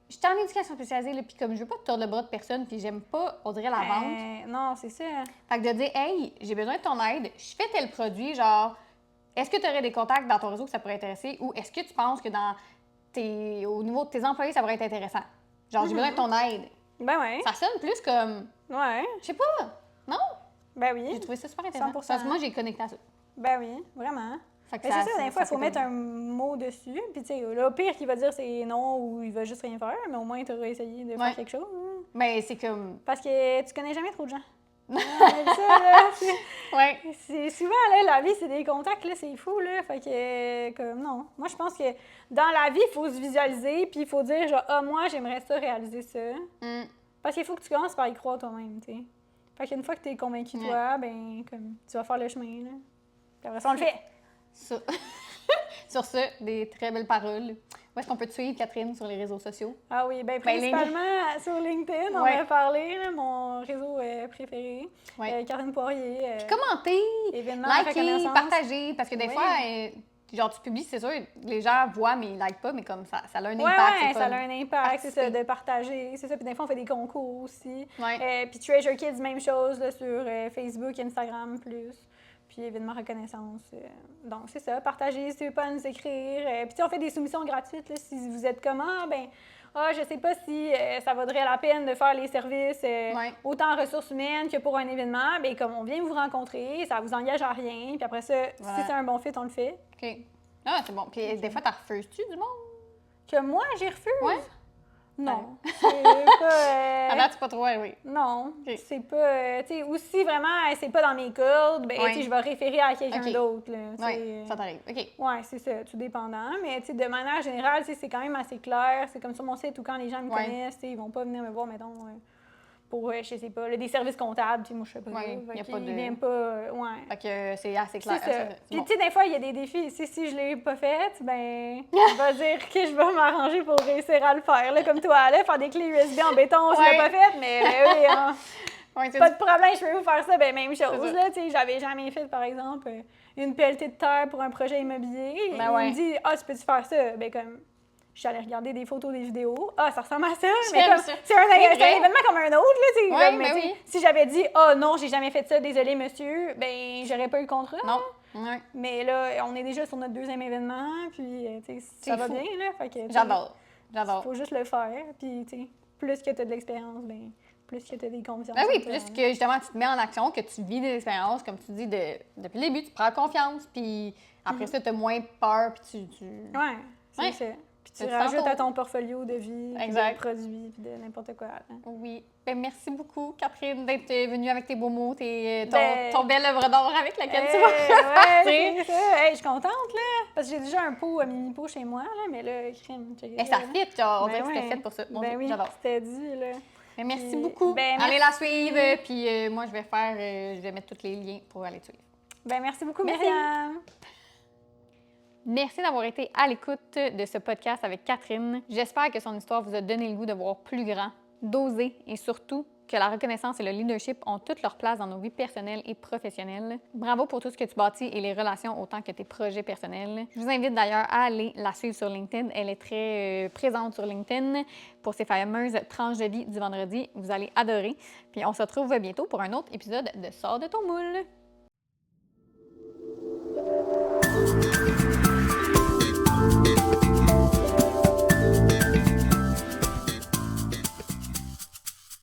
je suis en éducation spécialisée, là, puis comme je veux pas te tordre le bras de personne, puis j'aime pas, on dirait, la vente. Non, c'est ça. Fait que de dire, hey, j'ai besoin de ton aide, je fais tel produit, genre, est-ce que tu aurais des contacts dans ton réseau que ça pourrait intéresser ou est-ce que tu penses que au niveau de tes employés, ça pourrait être intéressant? Genre, j'ai besoin de ton aide. Ben ouais. Ça sonne plus comme, Ouais. je sais pas, non? Ben oui. J'ai trouvé ça super intéressant. 100%. Parce que moi, j'ai connecté à ça. Ben oui, vraiment. Fait que Mais c'est ça, des fois, il faut fait mettre comme- un mot dessus. Puis, tu sais, là, au pire qu'il va dire c'est non ou il va juste rien faire, mais au moins, tu auras essayé de Ouais. faire quelque chose. Hein. Mais c'est comme, Parce que tu connais jamais trop de gens. On a dit ça, là. ouais. C'est souvent, là, la vie, c'est des contacts, là, c'est fou, là. Fait que, comme, non. Moi, je pense que dans la vie, il faut se visualiser, puis il faut dire, genre, ah, moi, j'aimerais ça, réaliser ça. Mm. Parce qu'il faut que tu commences par y croire toi-même, tu sais. Fait qu'une fois que tu es convaincu, Ouais. toi, ben, comme, tu vas faire le chemin, là. Puis après ça, on le fait. Ça. Sur ce, des très belles paroles. Où est-ce qu'on peut te suivre, Catherine, sur les réseaux sociaux? Ah oui, bien Ben, principalement sur LinkedIn, on Ouais. va parler, là, mon réseau préféré. Ouais. Catherine Poirier. Commentez, événements, likez, reconnaissance. partagez. Parce que des Oui. fois, genre, tu publies, c'est sûr, les gens voient, mais ils likent pas, mais comme ça a un impact. Ouais, c'est ça fun. a un impact, c'est ça, Participer. de partager. C'est ça, puis des fois, on fait des concours aussi. Ouais. Puis Treasure Kids, même chose, là, sur Facebook, Instagram, plus. Puis événements reconnaissance. Donc, c'est ça, partagez, n'hésitez pas à nous écrire. Puis, tu sais, on fait des soumissions gratuites, là, si vous êtes comme, je sais pas si ça vaudrait la peine de faire les services autant en ressources humaines que pour un événement. Bien, comme on vient vous rencontrer, ça vous engage à rien. Puis après ça, Voilà. si c'est un bon fit, on le fait. OK. Ah, c'est bon. Puis des fois, t'en refuses-tu du monde? Que moi, j'y refuse? Ouais. Non. C'est pas... À date, c'est pas trop, oui. Non, Ok. c'est pas... tu sais, aussi, vraiment, c'est pas dans mes cordes, ben, Ouais. tu sais, je vais référer à quelqu'un Ok. d'autre, là. tu Oui, sais. ça t'arrive. OK. Ouais, c'est ça, tout dépendant. Mais, tu sais, de manière générale, tu sais, c'est quand même assez clair. C'est comme sur mon site où quand les gens me Ouais. connaissent, tu sais, ils vont pas venir me voir, mettons, pour, je sais pas, là, des services comptables, puis moi, je sais pas. Ouais, Fait y a qu'ils pas de- viennent pas... ouais. Fait que c'est assez clair. C'est ça. C'est Puis, bon. tu sais, des fois, il y a des défis. Si je l'ai pas fait, ben, je vais dire que je vais m'arranger pour réussir à le faire. Là, comme toi, là, faire des clés USB en béton, je l'ai Ouais. pas fait, mais oui, hein, Ouais, c'est pas de problème, je peux vous faire ça. Ben, même C'est chose, ça. là, tu sais, j'avais jamais fait, par exemple, une pelletée de terre pour un projet immobilier. Ben Il ouais. me dit, tu peux-tu faire ça? Ben, comme, je suis allée regarder des photos, des vidéos. Ça ressemble à ça. Mais J'aime comme, ça. c'est un vrai. événement comme un autre, là, tu sais. Ouais, comme, mais ben tu sais, oui. si j'avais dit, non, j'ai jamais fait ça, désolé, monsieur, ben, j'aurais pas eu le contrat. Non. Ouais. Mais là, on est déjà sur notre deuxième événement, puis tu sais, ça C'est va fou. bien, là. Fait que, tu sais, J'adore. J'adore. faut juste le faire, puis tu sais, plus que tu as de l'expérience, ben, plus que tu as des confiances. Ben oui, en toi, plus hein. que justement tu te mets en action, que tu vis des expériences, comme tu dis, depuis le début, tu prends confiance, puis après ça, tu as moins peur, puis tu... Ouais, c'est Ouais. ça. Puis tu Tu te rajoutes sens à ton portfolio de vie, puis Exact. de produits, puis de n'importe quoi. hein. Oui. Ben merci beaucoup, Catherine, d'être venue avec tes beaux mots, Ben- ton belle œuvre d'art avec laquelle tu Ouais, vas c'est ça. Hey, je suis contente, là. Parce que j'ai déjà un pot, un mini-pot chez moi, là, mais là, crème. checker Ben, ça là. fit, genre, on Ben dirait que c'était ouais. fait pour ça. Mon Ben Dieu, oui, j'adore. c'était dit, là. Ben, merci Puis- beaucoup. ben, Allez merci. la suivre, puis moi, je vais mettre tous les liens pour aller te suivre. Ben, merci beaucoup, Merci. Myriam. Merci d'avoir été à l'écoute de ce podcast avec Catherine. J'espère que son histoire vous a donné le goût de voir plus grand, d'oser et surtout que la reconnaissance et le leadership ont toute leur place dans nos vies personnelles et professionnelles. Bravo pour tout ce que tu bâtis et les relations autant que tes projets personnels. Je vous invite d'ailleurs à aller la suivre sur LinkedIn. Elle est très présente sur LinkedIn pour ses fameuses tranches de vie du vendredi. Vous allez adorer. Puis on se retrouve bientôt pour un autre épisode de Sors de ton moule.